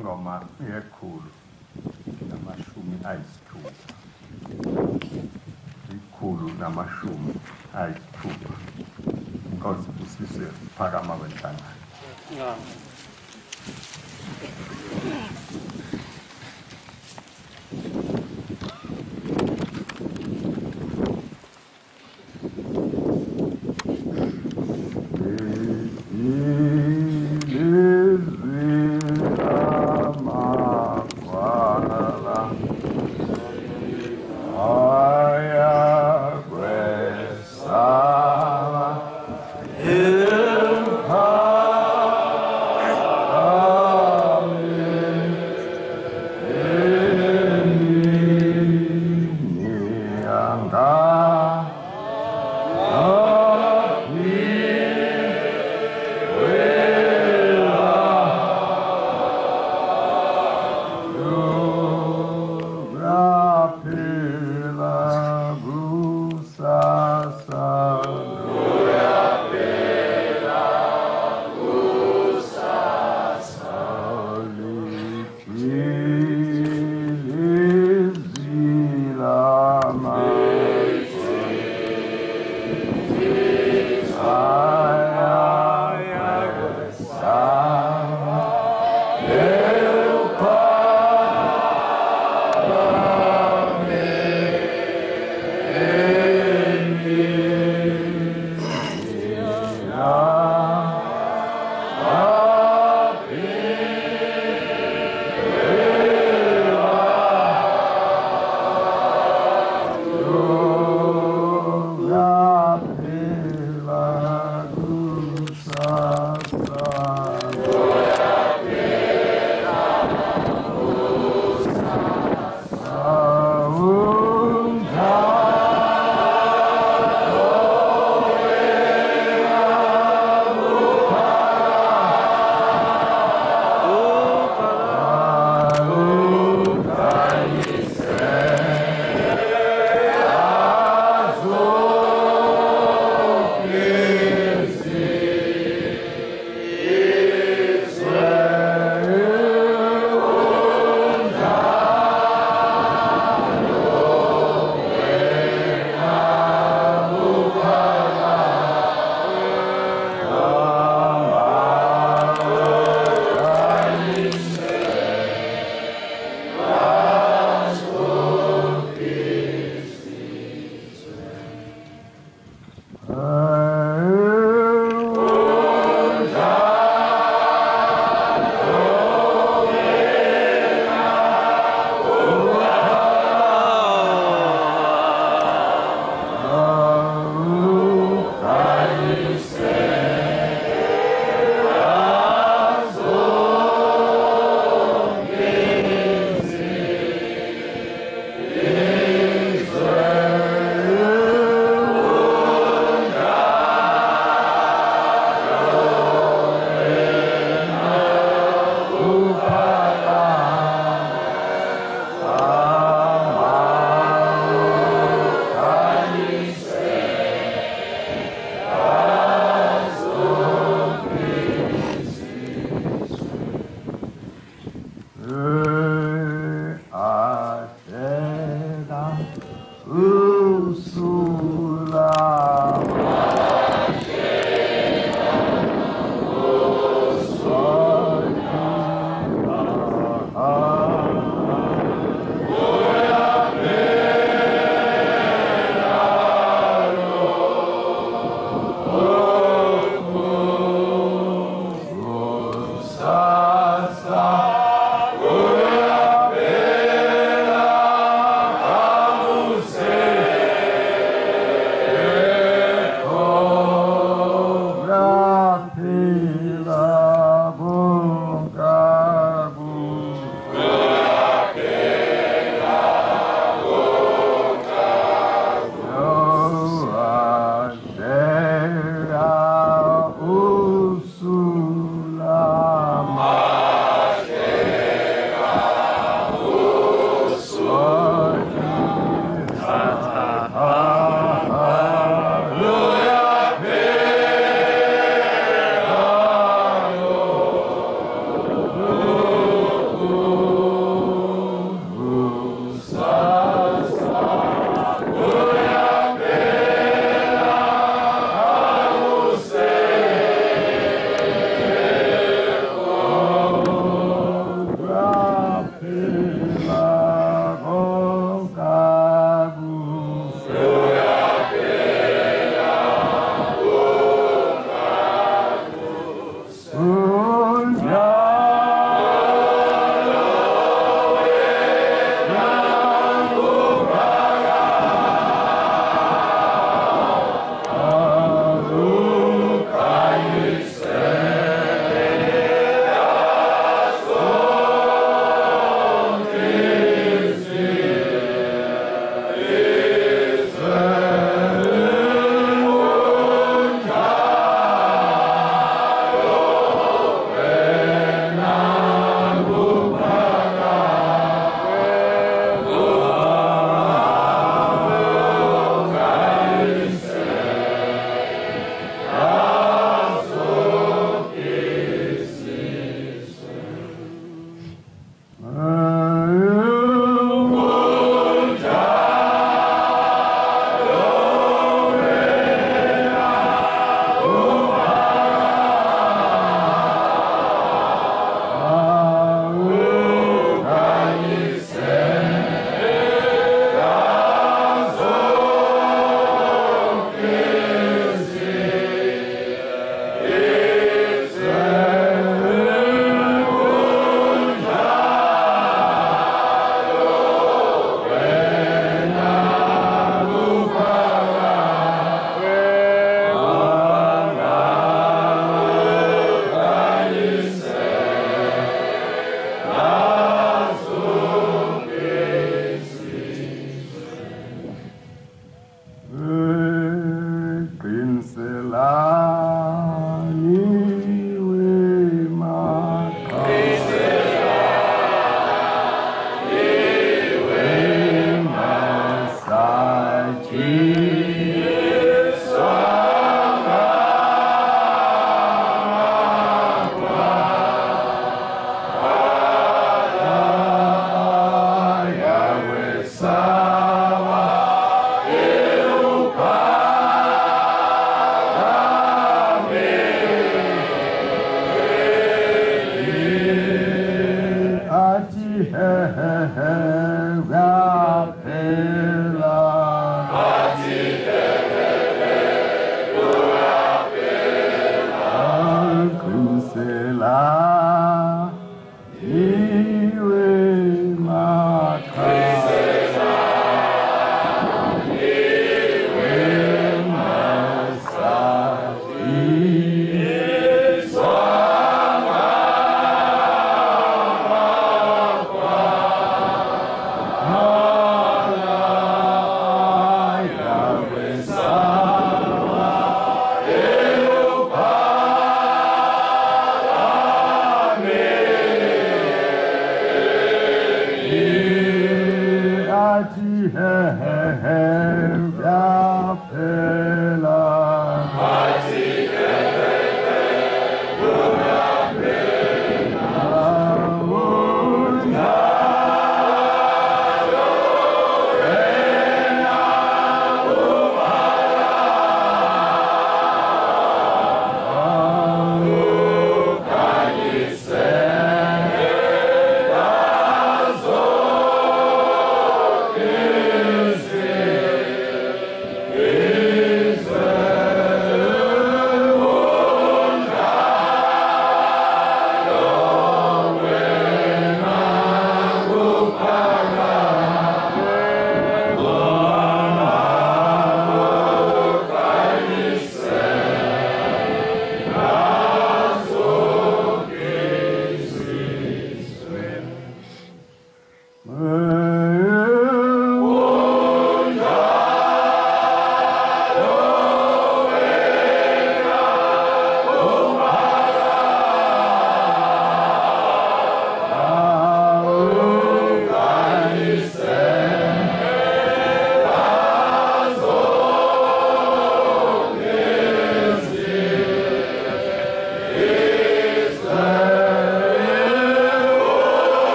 ingoma yekhulu namashumi ayisithupha. Ikhulu namashumi ayisithupha. Inkosi usise phakama wenhlangano.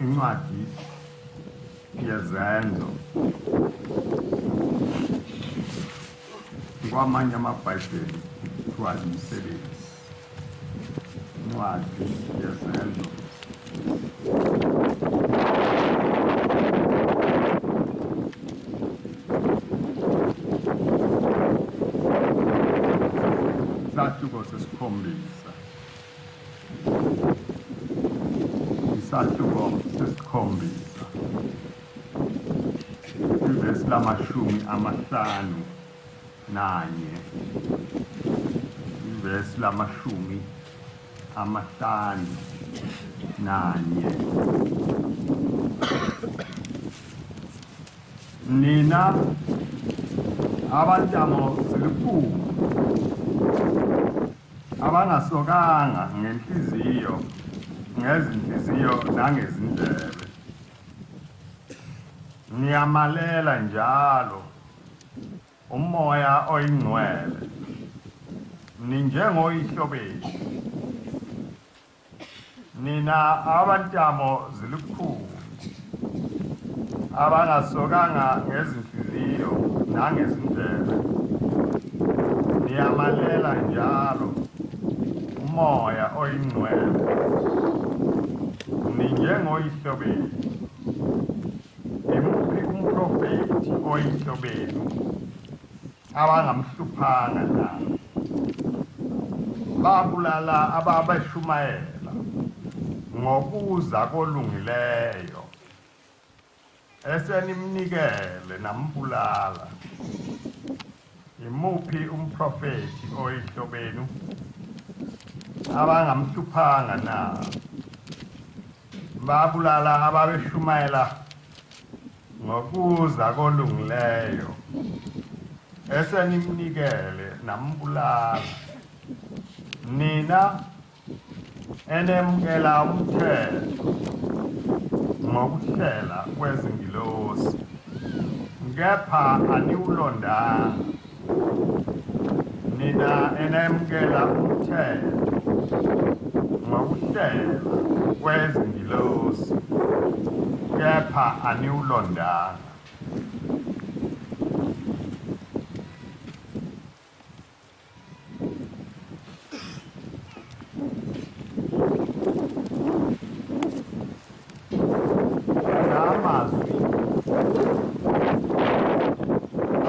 Incwadi yezenzo kwamanye amabhayibheli kuthiwa imisebenzi. Incwadi yezenzo isahluko sesikhombisa. Isahluko sesikhombisa ivesi lamashumi amahlanu nanye, ivesi lamashumi amahlanu nanye. Nina abantamo zilukhuni abangasokanga ngezinhliziyo, ngezinhliziyo nangezindlebe, niyamalela njalo umoya oyincgwele, ninjengo oyihlo benu. Nina abantamo zilukhuni abangasokanga ngezinhliziyo nangezindlebe, niyamalela njalo umoya oyincgwele, ninjengo oyihlo benu. Imuphi umprofethi oyihlo benu abangamhluphanga na? Babulala ababeshumayela ngokuza kolungileyo, esenimnikele nambulala. Imuphi umprofethi oyihlo benu abangamhluphanga na? Babulala ababeshumayela ngokuza kolungileyo, esenimnikele nambulala. Nina enemukela umthetho ngokuhlela kwezingelosi, kepha aniwulondanga. Nina enemukela umthetho ngokuhlela kwezingelosi, kepha aniwulondanga. Amazwi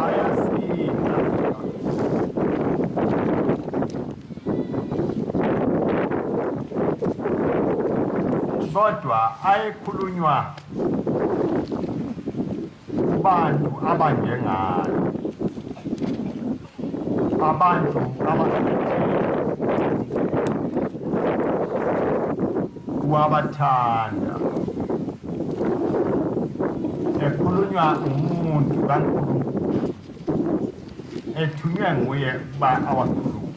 ayasinda, kodwa ayekhulunywa kubantu abanjengayo, abantu wabathanda. Ekhulunywa umuntu kaNkulunkulu ethunywe nguye ukuba awakhulume.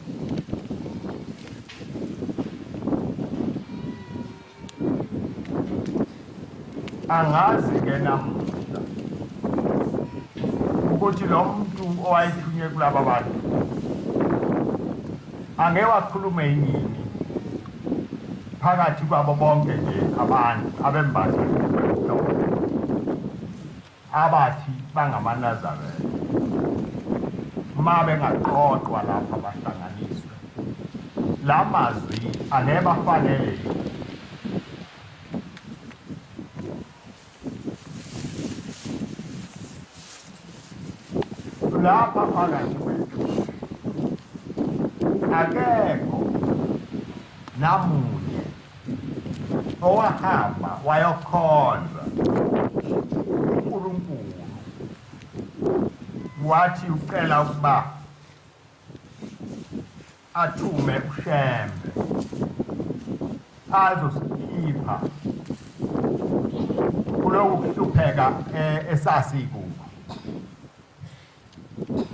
Angazi ke namuhla ukuthi lo muntu owayethunywe kulaba bantu angeke wakhulume yini phakathi kwabo bonke nje abantu abembaza abathi bangamaNazareth. mabe ngaqoqwa lapha bahlanganiswe la mazwi angeke bafanele lapha phakathi kwethu akekho namunye owahamba wayokhonza uNkulunkulu wathi ucela ukuba athume uShembe azosikhipha kuloku kuhlupheka esasikuko.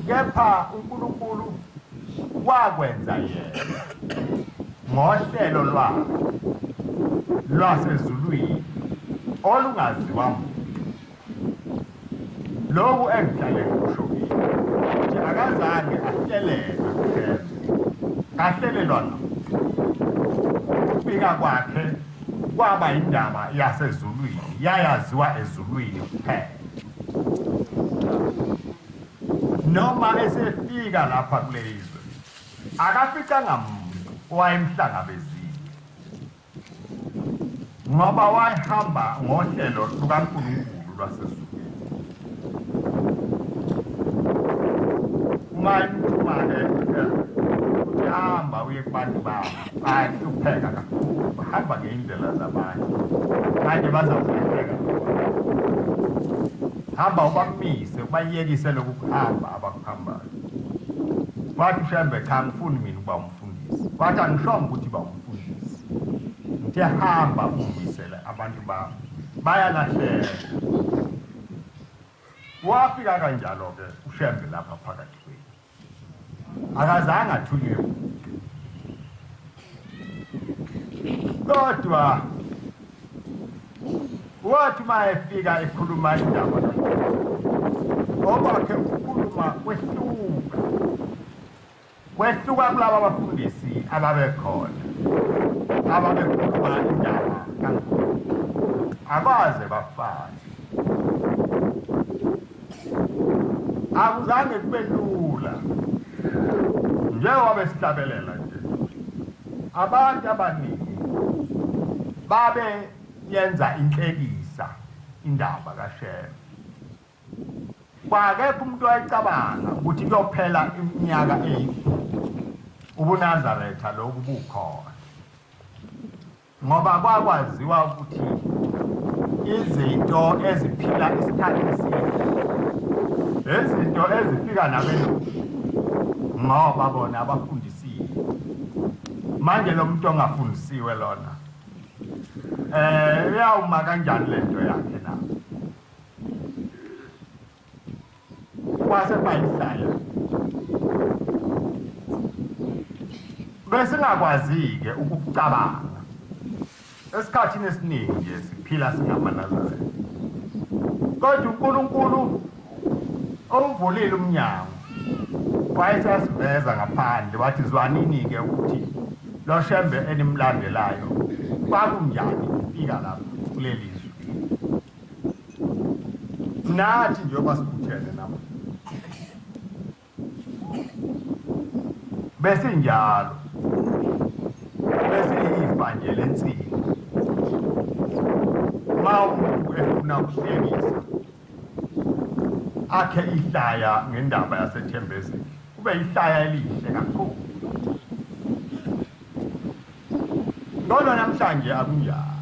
Kepha uNkulunkulu wakwenza yena ngohlelo lwasezulwini olungaziwa muntu. Lokhu engihlale ngisho ukuthi akazange ahleleka kahlelelwa ukufika kwakhe kwaba indaba yasezulwini yayaziwa ezulwini kuphela. Noma esefika lapha kulezwe akaficanga muntu owayemhlangabezile ngoba wayehamba ngohlelo lukaNkulunkulu lwasezulwini. Umane uhamba uye kubantu babo bahlupheka kakhulu bahamba ngey'ndlela zabanye manje bazawuhlupheka. Hamba ubamise ubayekise lokhu kuhamba abakuhambayo. Wathi uShembe cha ngifuni mina ukuba umfundisi. Wathi angishongo ukuthi ba umfundisi. Ngithe hamba umisele abantu bami bayalahleka. Wafika kanjalo-ke uShembe lapha phakathi kwethu. Akazange athunywe kodwa wathi uma efika ekhuluma indaba okwakhe ukukhuluma kwehluka kulaba abafundisi ababekhona ababekhuluma indaba kaNkulunkulu akwaze bafane. Akuzange kube lula njengoba besihlabelela nje abantu abaningi babe yenza inhlekisa indaba kaShembe. Kwakekho umuntu wayecabanga ukuthi kuyophela iminyaka ubuNazaretha lokhu bukhona ngoba kwakwaziwa ukuthi izinto eziphila isikhathi eside izinto ezifika nabenu ngoba bona abafundisiwe. Manje lo muntu ongafundisiwe lona uyawuma kanjani lento yakhe na kwase bayihlaya bese ngakwazi-ke ukucabanga. Esikhathini esiningi nje siphila singamaNazaretha kodwa uNkulunkulu ovulile umnyango wayesasiveza ngaphandle wathi zwanini-ke ukuthi lo Shembe enimlandelayo kwakunjani ukufika lapha kuleli zwe. Nathi njengoba sikhuthele nabo besinjalo besiyifa nje lensimbi uma umuntu efuna ukuhlekisa akhe ihlaya ngendaba yasethembezini kube ihlaya elihle kakhulu. Kodwa namhlanje akunjalo.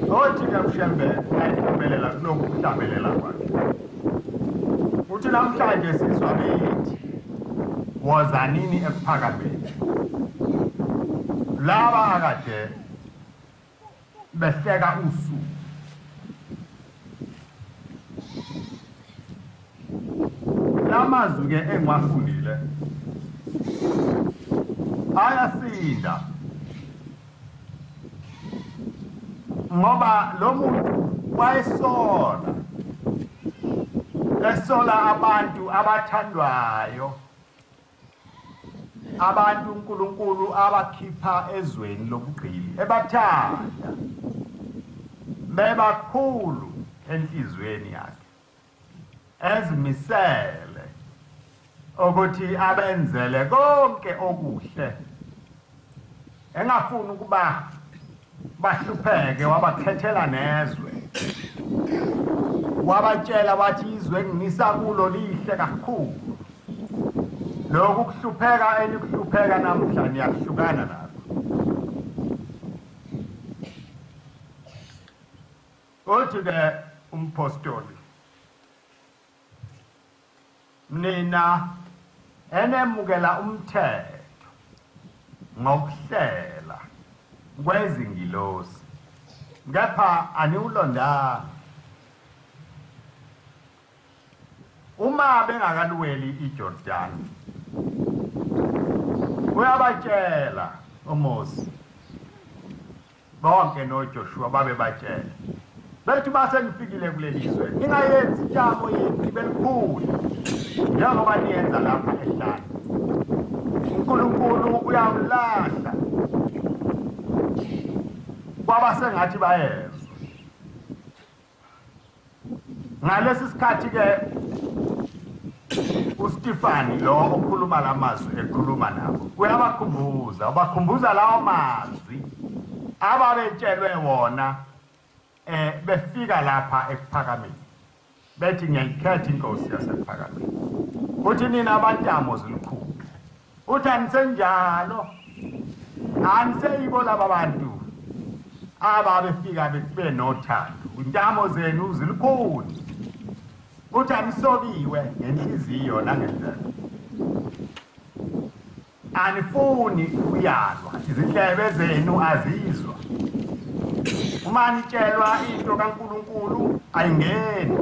Othi-ke uShembe ayihlabelela kulokhu kuhlabelela kwakhe uthi namhlanje sizwa beyithi wozanini ekuphakameni. Laba akade behleka usuku lamazwi-ke engiwafundile ayasinda ngoba lo muntu esola abantu abathandwayo abantu uNkulunkulu abakhipha ezweni lobugqili ebathanda bebakhulu enhlizweni yakhe. ezimisele ukuthi abenzele konke okuhle engafuni ukuba bahlupheke wabakhethela nezwe wabatshela bathi izwe nginisa kulo lihle kakhulu lokhu kuhlupheka enikuhlupheka namhla niyahlukana nakho uthi-ke umpostoli nina enemukela umthetho ngokuhlela kwezingelosi kepha aniwulondanga uma bengakaluweli iJordan uyabatshela uMose bonke noJoshua babe batshela bethi base nifikile kuleli zwe ningayenzi intamo yenu ibe likhulu njengoba niyenza lapha ehlane uNkulunkulu uyamlahla kwaba sengathi bayezwa ngalesi sikhathi ke uStefani lo okhuluma lamazwi ekhuluma nabo uyabakhumbuza lawo mazwi ababetshelwe wona befika lapha ekuphakameni bethi ngiyayikhetha inkosi yasephakameni uthi nina abantamo zilukhuni uthi anisenjalo aniseyibo laba bantu ababefika benothando intamo zenu zilukhuni uthi anisokiwe ngenhliziyo nangendlebe anifuni ukuyalwa izindlebe zenu azizwa uma nitshelwa into kaNkulunkulu ayingeni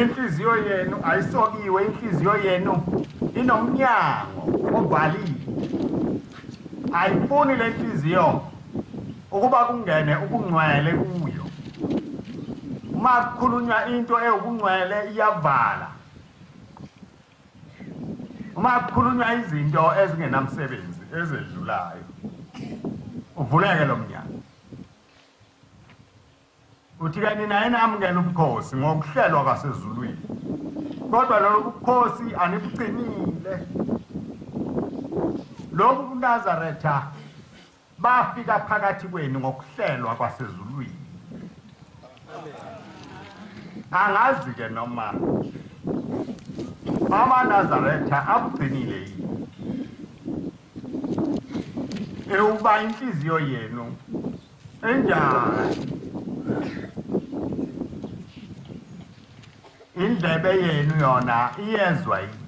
inhliziyo yenu ayisokiwe inhliziyo yenu inomnyango ovaliwe ayifuni le nhliziyo ukuba kungene ukungcwele kuyo uma kukhulunywa into eyokungcwele iyavala uma kukhulunywa izinto ezingenamsebenzi ezedlulayo uvuleke lo mnyango uthi-ke nina enamukela ubukhosi ngokuhlelwa kwasezulwini kodwa lobu bukhosi anibucinile lobu buNazaretha bafika phakathi kwenu ngokuhlelwa kwasezulwini angazi-ke noma amaNazaretha abugcinile yini ukuba inhliziyo yenu enjani indlebe yenu yona iyezwa yini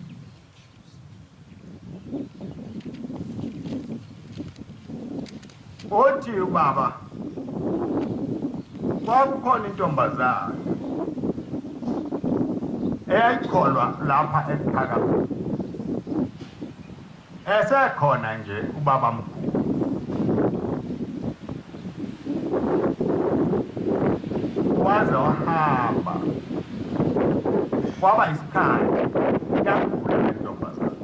uthi ubaba kwakukhona intombazane eyayikholwa lapha ekuphakameni esekhona nje ubaba mkhulu waze wahamba kwaba isikhathi yakhula le ntombazane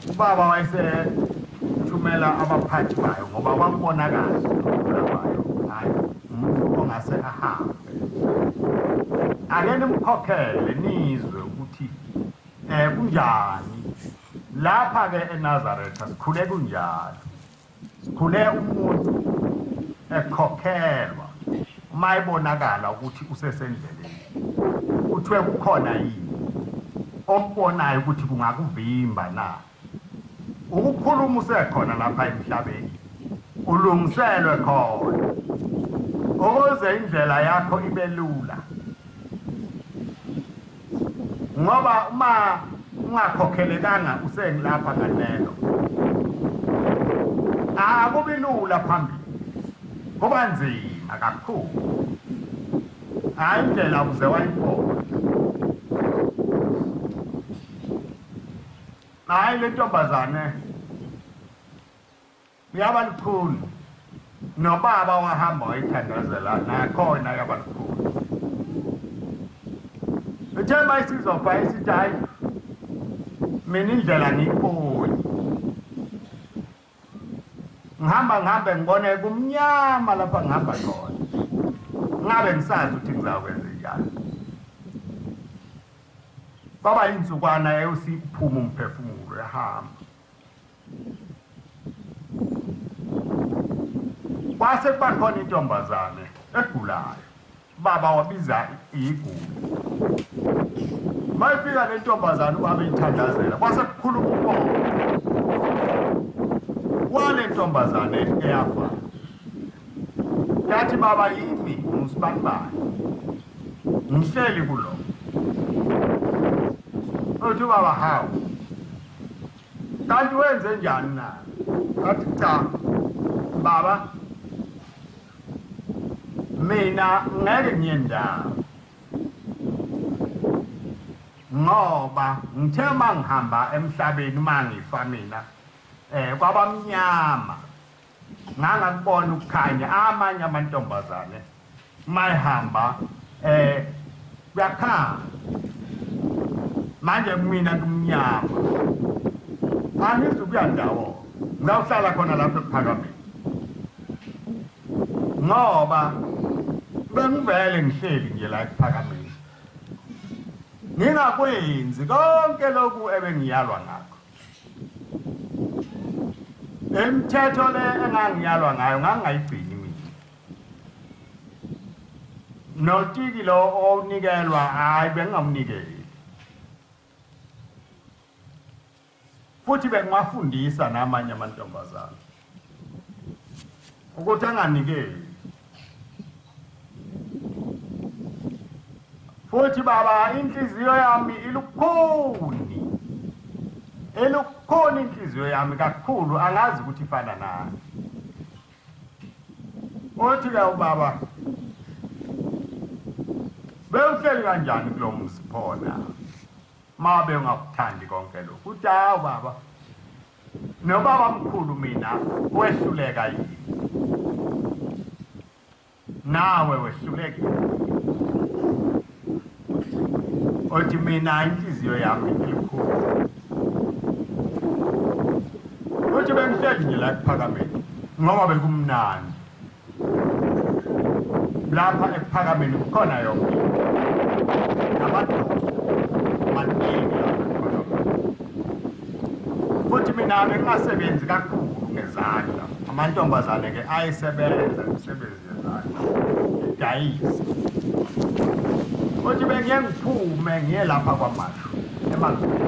ubaba wayesethumela abaphathi bayo ngoba kwakubonakala ukugula kwayo hayi umuntu ongase ahambe ake nimkhokhele nizwe ukuthi kunjani lapha-ke eNazaretha sikhule kunjalo sikhule umuntu ekhokhelwa uma ibonakala ukuthi usesendleleni kuthiwe kukhona yini okubonayo ukuthi kungakuvimba na ukukhuluma usekhona lapha emhlabeni ulungiselwe khona ukuze indlela yakho ibe lula ngoba uma ungakhokhelekanga usengilapha ngalelo akubi lula phambili kuba nzima kakhulu hayi indlela uze wayibona hayi le ntombazane yaba likhulu nobaba wahamba wayithandazela nakhona yaba likhulu ithemba isizofa isithi hayi mina indlela ngiyiboni ngihamba ngibone kumnyama lapha ngihamba khona ngabe ngisazi ukuthi ngizakwenza njani baba insukwana eyosiphuma umphefumulo yahamba kwase kuba khona intombazane egulayo baba wabiza igulu mayifika le ntombazane ubaba ithandazela kwase kukhuluma umoya wale ntombazane eyafa yathi baba yimi ngusibani ngihleli kulo uthi baba hawu kanti wenze njani na athi cha baba mina ngeke ngiyendawo ngoba ngithe mangihamba emhlabeni mangifa mina kwabamnyama ngangakubona ukukhanya amanye amantombazane mayihamba kuyakhanya manje mina kumnyama angizukuya ndawo ngizawuhlala khona lapho ephakameni ngoba bengivele ngihleli nje la ephakameni ngingakwenzi konke lokhu ebengiyalwa ngakho umthetho le engangiyalwa ngayo ngangayigcini mina notiki lo onikelwa hayi bengamnikeli futhi bengafundisa namanye amantombazana ukuthi anganikeli futhi baba inhliziyo yami ilukhuni elukhuni inhliziyo yami kakhulu angazi ukuthi ifana nani uthi ke ubaba bewuhleli kanjani kulo muzi khona mabe ungakuthandi konke lokhu uthi hawu baba nobaba mkhulu mina wehluleka yini nawe wehluleka uthi mina inhliziyo yami ilukhuni uthi bengihleli nje la ephakameni ngoba bekumnandi lapha ephakameni kukhona yonke nabantu maningi futhi mina bengasebenzi kakhulu ngezandla amantombazane ke ayisebenza imisebenzi yezandla idayisa futhi bengiyengiphume ngiye lapha kwamashu emanzini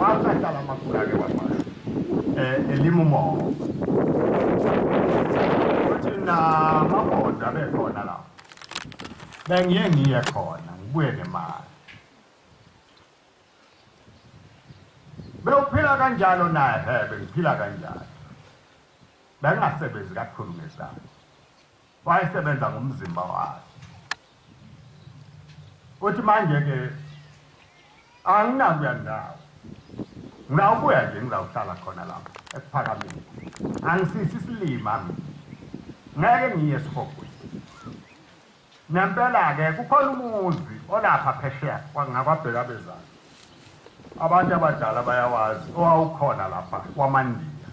wasahlala amakhulu ake kwamashu elimumo futhi namaboda bekhona lapho bengiye khona ngibuye nemali bewuphila kanjalo naye bengiphila kanjalo bengasebenzi kakhulu ngezandla wayesebenza ngomzimba wakhe uthi manje ke anginakuya ndawo ngawubuya nje ngizawuhlala khona lapha ephakameni angisisi isilima ngeke ngiye esihogweni nempela ke kukhona umuzi olapha phesheya ngakwabheka bezana abantu abadala bayawazi owawukhona lapha kwamandiya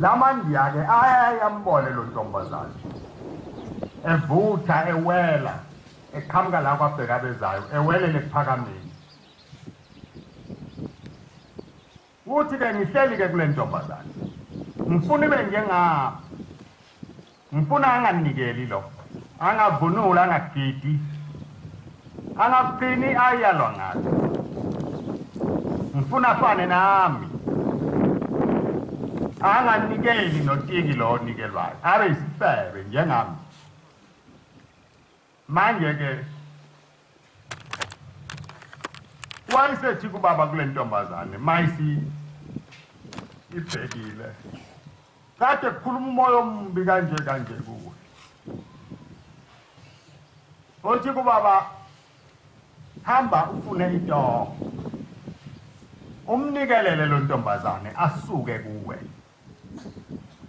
lamandiya ke ayayambone lo ntombazane evutha ewela eqhamuka la kwabheka bezayo ewelele ephakameni uthi ke ngihleli ke kule ntombazane ngifuna ibe njengapha ngifuna anganikeli lo angavunula angagidi angaqini ayalwa ngathi ngifuna afane nami anganikeli notiki lo onikelwayo abe isifebe njengami manje ke wayesethi kubaba kule ntombazane mayisi ibhekile kade kukhuluma umoya ombi kanje kuwe uthi kubaba hamba ufune itoho umnikelele lo ntombazane asuke kuwe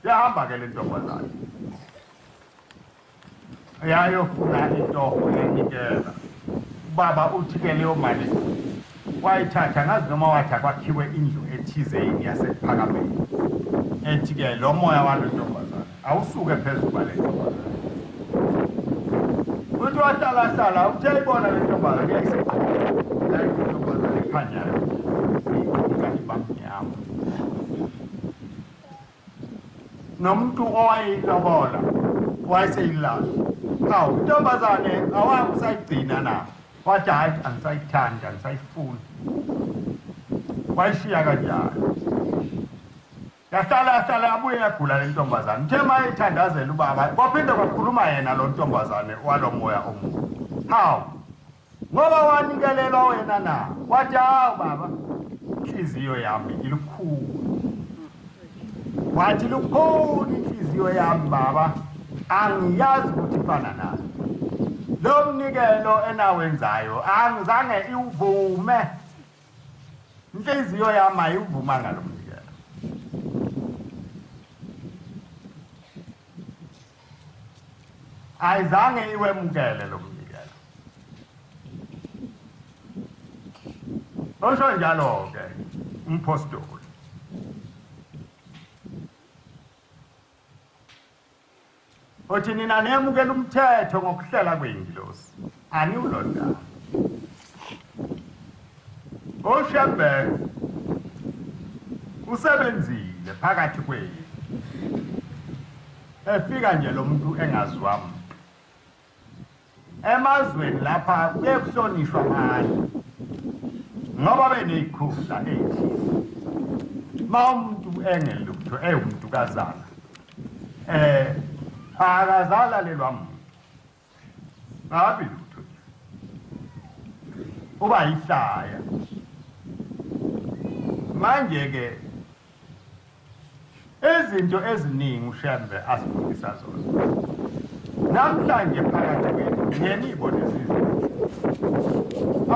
yahamba ke le ntombazane yayofuna itoho yenikela baba uthi ke leyo mali wayithatha ngazi noma wathi kwakhiwe indlu ethizeni yasephakameni ethi ke lo moya walo ntombazana awusuke phezulu kwale ntombazana uthi wahlala uthe ibona le ntombazana kuyayisekhona le ntombazana ekhanyayo ibamnyama nomuntu owayilobola wayeseyilala awu intombazane awami usayigcina na wathi hayi angisayithandi angisayifuni wayishiya kanjalo yahlala abuye yagula le ntombazane uthe uma ethandazela ubaba kwaphinde kwakhuluma yena lo ntombazane walo moya omubi hawu ngoba wanikelelwa wena na wathi hawu baba inhliziyo yami ilukhulu wathi lukhulu inhliziyo yami baba angiyazi ukuthi ifana nayo lo mnikelo enawenzayo angizange iwuvume inhliziyo yami ayiwuvuma ngalo mnikelo ayizange iwemukele lo mnikelo osho njalo-ke umpostoli uthi nina niyamukela umthetho ngokuhlela kwezingelosi aniwulondanga uShembe usebenzile phakathi kwethu efika nje lo muntu engaziwami emazweni lapha kuyehlonishwa ngani ngoba beneyikhula ethi ma umuntu engelutho umuntu kazana akazala lelwa muntu ngabi lutho uba yihlaya manje ke izinto eziningi uShembe asifundisa zona namhlanje phakathi kwethu ngenibone izinto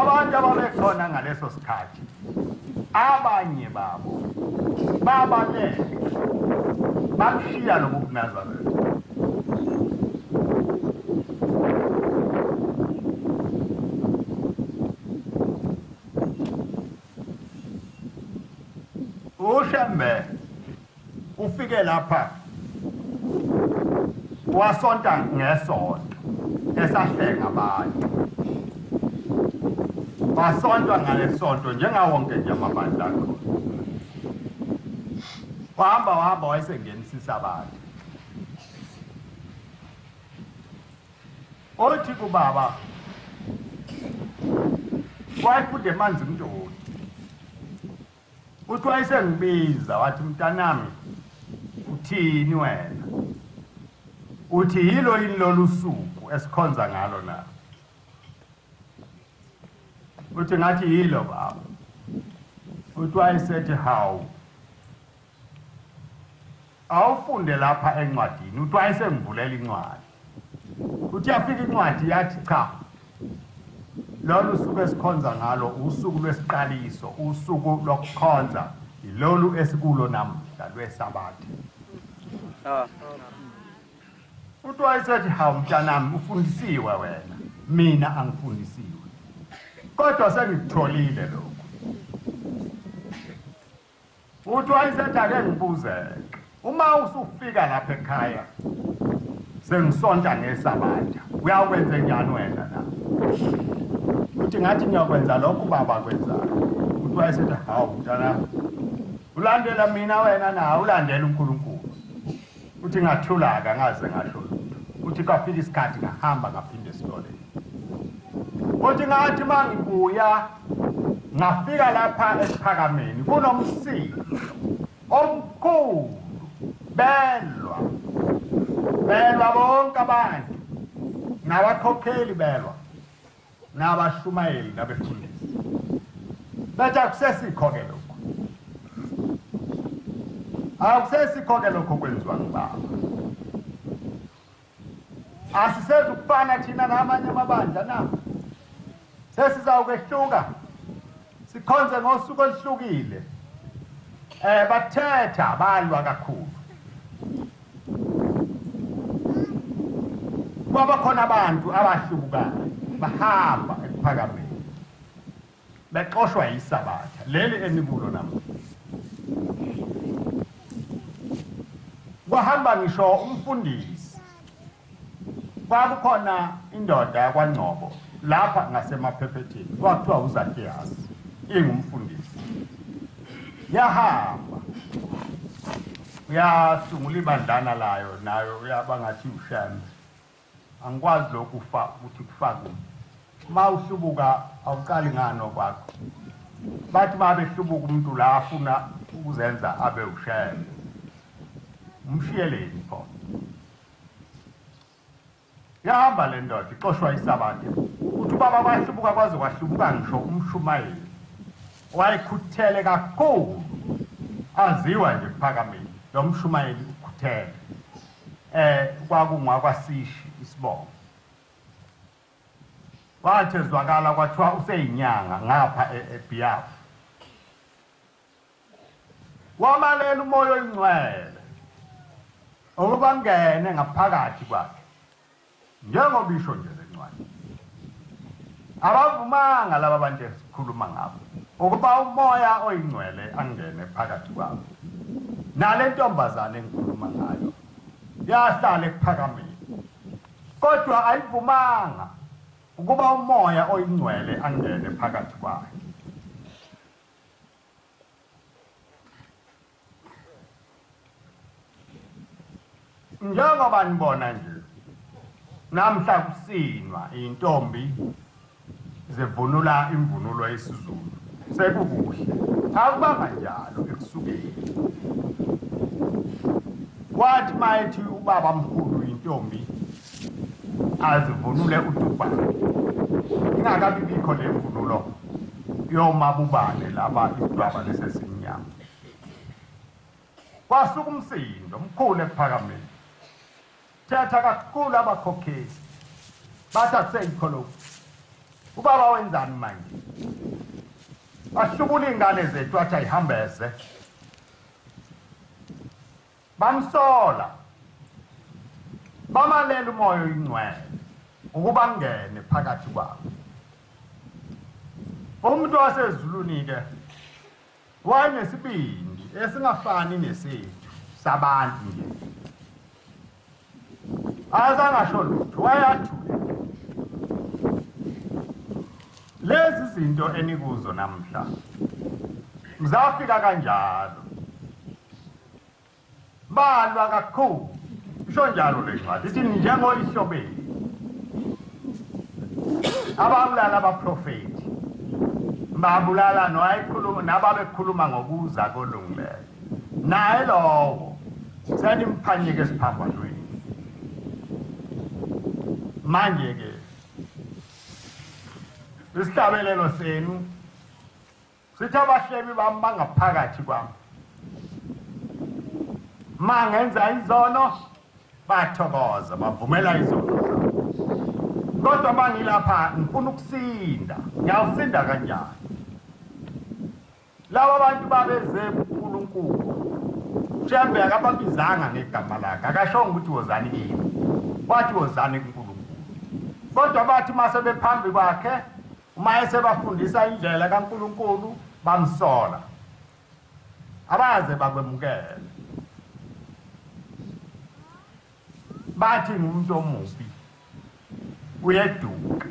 abantu ababekhona ngaleso sikhathi abanye babo babaleke bakushiya lobu Nazareth uShembe ufike lapha wasonta ngesonto esahlenga abantu wasontwa ngalesonto njengawonke nje amabandla akho wahamba wayesengenisisa abantu othi kubaba wayefude manzi mntoni uthi wayesengibiza wathi mntanami uthini wena uthi yilo yini lolu suku esikhonza ngalo na uthi ngathi yilo baba uthi wayesethi hawu awufunde lapha encwadini uthi wayesengivulela incwadi uthi yafika incwadi yathi cha lolu suku esikhonza ngalo usuku lwesiqaliso usuku lokukhonza ilolu esikulo namhla lwesabatha uthi wayesethi hawu mntanami ufundisiwe wena mina angifundisiwe kodwa sengikutholile lokho uthi wayesethi ake ngibuzeke uma usufika lapha ekhaya sengisonta ngesabatha uyakwenza njani wena na uthi ngathi ngiyakwenza lokho baba kwenzayo uthi wayesethi hawu mntanami ulandela mina wena na ulandela uNkulunkulu uthi ngathulaka ngaze ngasho uthi kwafika isikhathi ngahamba ngaphinde esikoleni uthi ngathi mangibuya ngafika lapha esiphakameni kunomsilo omkhulu belwa bonke abantu nabakhokheli belwa nabashumayeli nabefundisi bathi akusesikho-ke lokho akusesikho-ke lokho kwenziwa ngubaba asisezukufana thina namanye amabandla na sesizawukwehluka sikhonze ngosuku oluhlukile bathetha balwa kakhulu kwaba khona abantu abahlubukayo bahamba ekuphakameni bexoshwa yisabatha leli enikulo namuhla kwahamba ngisho umfundisi. Kwakukhona indoda yakwaNgcobo lapha ngasemaphephetheni kwakuthiwa uZakiyasi ingumfundisi. Yahamba yasungula ibandlana layo nayo yabangathi uShembe. Angikwazi lokhu ukuthi kufake ma uhlubuka awuqali ngano kwakho. Bathi babehlubuka umuntu la afuna ukuzenza abe uShembe. Umshiyeleni pho. Yahamba le ndoda ixoshwa isabatha. Uthi baba bahlubuka kwaze kwahlubuka ngisho umshumayela. Wayekhuthele kakhulu. Aziwa nje phakameni. Lo mshumayeli ukhuthele. Kwakungwakwasishi isibongo. Wathi ezwakala kwathiwa useyinyanga ngapha eBiaf. Wamalela umoya oyincgwele. Ukuba ngene ngaphakathi kwakhe. Njengoba isho nje lencwadi. Abavumanga laba bantu esikhuluma ngabo. Ukuba umoya oyincgwele angene phakathi kwabo. Nale ntombazane engikhuluma ngayo yahlala ekuphakameni. Kodwa ayivumanga ukuba umoya oyincgwele angene phakathi kwayo. Njengoba nibona nje namhla kusinwa intombi zevunula imvunulo yesiZulu sekukuhle akubanga njalo ekusukeni. Wathi mayithi ubaba mkhulu intombi azivunule utuba ingakabi bikho le mvunulo yomabubane laba idwaba lesesimnyama. Kwasuka umsindo mkhulu ekuphakameni. Thetha kakhulu abakhokheli bathi akuseyikho lokhu. Ubaba wenzani manje? Ahlubula ingane zethu athi ayihambeze. Bamsola. Bamalela umoya oyincgwele ukuba ngene phakathi kwabo. Umuntu wasezulwini ke wayenesibindi esingafani nesethu sabantu nje. Azangasho lutho wayathula. Lezi zinto enikuzo namhla mzafika kanjalo. Balwa kakhulu. Isho njalo le ncwadi ithi ninjengo yihlo benu. Babulala abaphrofethi. Babulala noyikhuluma nababekhuluma ngokuza kolungileyo. Naye lowo senimphanyike esiphambanweni. Manje ke isihlabelelo senu sithi abahlebi bami bangaphakathi kwami. Mangenza izono bathokoza bavumela izono. Kodwa bangilapha ngifuna ukusinda. Ngiyawusinda kanjani? Laba bantu babeze uNkulunkulu. Shembe akababizanga ngegama lakhe. Akashonga ukuthi wozani kimi. Wathi wozani kuNkulunkulu. Kodwa bathi mase bephambi kwakhe uma esebafundisa indlela kaNkulunkulu bamsola. Abaze bakwemukela. Bathi ngumuntu omubi. Uyeduka.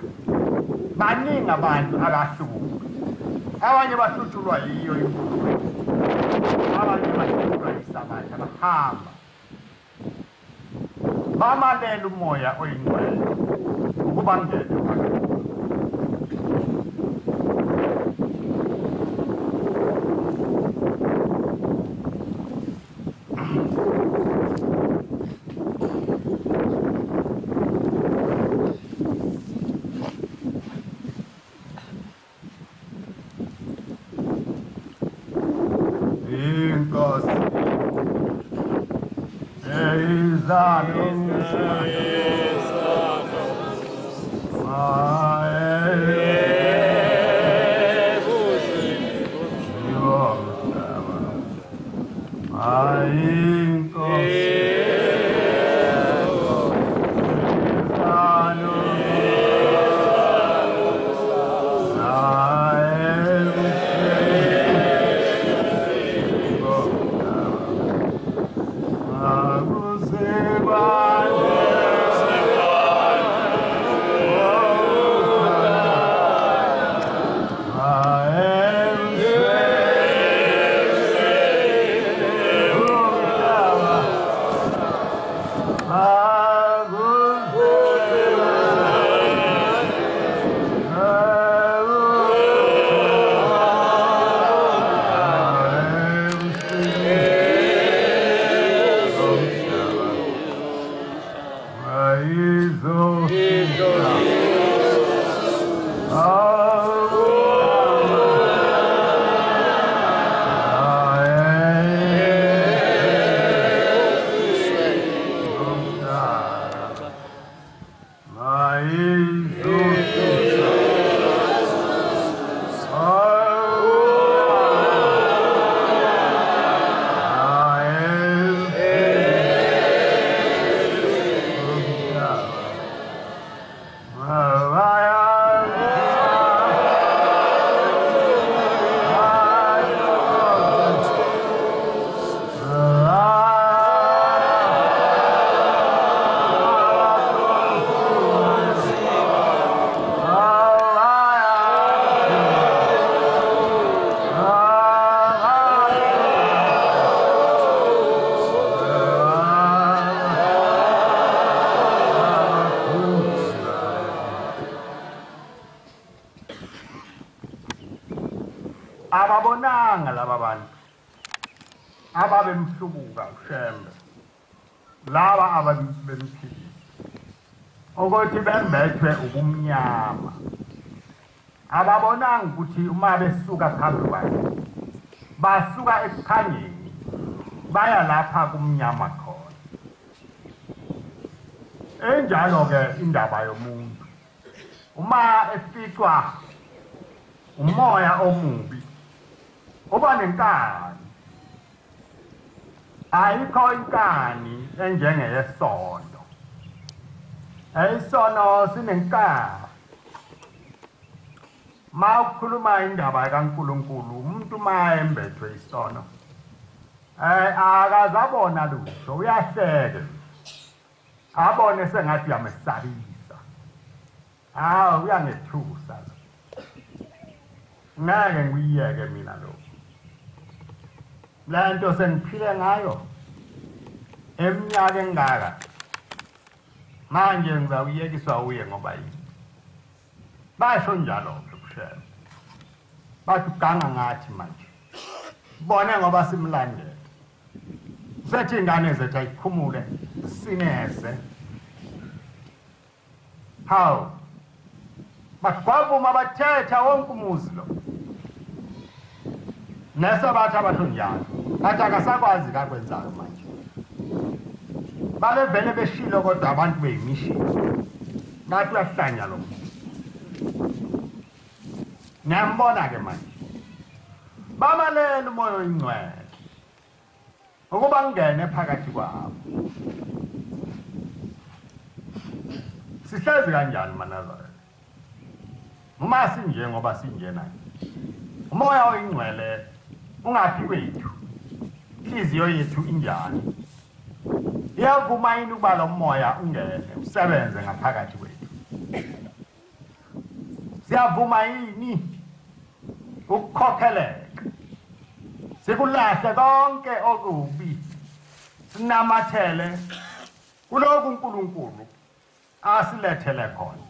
Baningi abantu abahlubuka. Abanye bahluthulwa yiyo imfundo. Abanye bahluthulwa yisabatha bahamba. Bamalela umoya oyincgwele ukuba ngene phakathi. Inkosi Ababonanga laba bantu ababemhlubuka uShembe laba ababemphilisa ukuthi bembethwe ubumnyama ababonanga ukuthi uma besuka phambi kwakhe basuka ekukhanyeni baya lapha kumnyama khona enjalo ke indaba yomuntu uma eficwa umoya omubi uba nenkani ayikho inkani enjengeyesono eyisono sinenkani ma ukhuluma indaba kaNkulunkulu umuntu ma embethwe isono akazabona lutho uyahleke abone sengathi uyamesabisa uyangethusa ngeke ngiyeke mina lo lento sengiphile ngayo eminyaka engaka manje ngizawuyekiswa uye ngoba yini basho njalo kushela bathi uganga ngathi manje bone ngoba simlandela sethi ingane zethu ayikhumule sineze how bakwavuma bathetha wonke umuzi lo nesabatha abatho njalo bathi akasakwazi kakwenzayo manje babevele beshilo kodwa abantu beyimishini nathi uyahlanya lo muntu ngiyambona ke manje bamalela umoya oyingcwele ukuba ngene phakathi kwabo sihlezi kanjani maNazareth uma sinje ngoba sinjena umoya oyingcwele ungaphi kwethu inhliziyo yethu injani iyavuma yini ukuba lo moya ungene usebenze ngaphakathi kwethu siyavuma yini ukukhokheleka sikulahle konke okubi sinamathele kuloko uNkulunkulu asilethele khona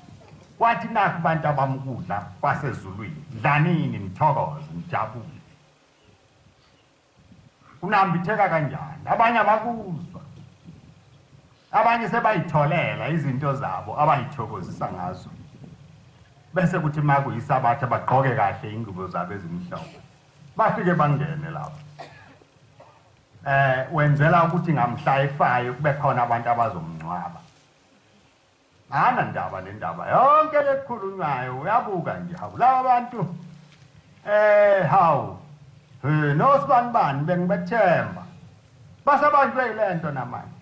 kwathi nakho abantu abamkudla kwasezulwini dlanini nithokoze nijabule kunambitheka kanjani abanye abakuzwa abanye sebayitholela izinto zabo abayithokozisa ngazo bese kuthi makuyisabatha bagqoke kahle ingubo zabo ezimhlophe bafike bangene lapho wenzela ukuthi ngamhla efayo kube khona abantu abazomncwaba ana ndaba nendaba yonke lekhulunywayo uyabuka nje hawu laba abantu hawu nosibani bengibethemba basabanjwe yilento namanje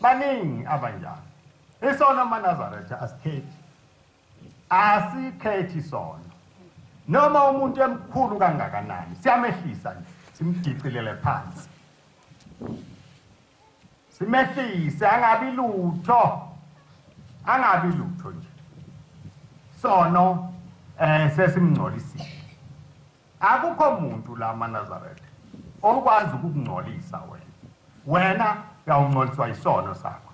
baningi abanjalo isono maNazareth asikhethi sono noma umuntu emkhulu kangakanani siyamehlisa nje simdicilele phansi simehlise angabi lutho nje sono sesimngcolisile akukho umuntu la maNazareth okwazi ukungcolisa wena uyawungcoliswa isono sakho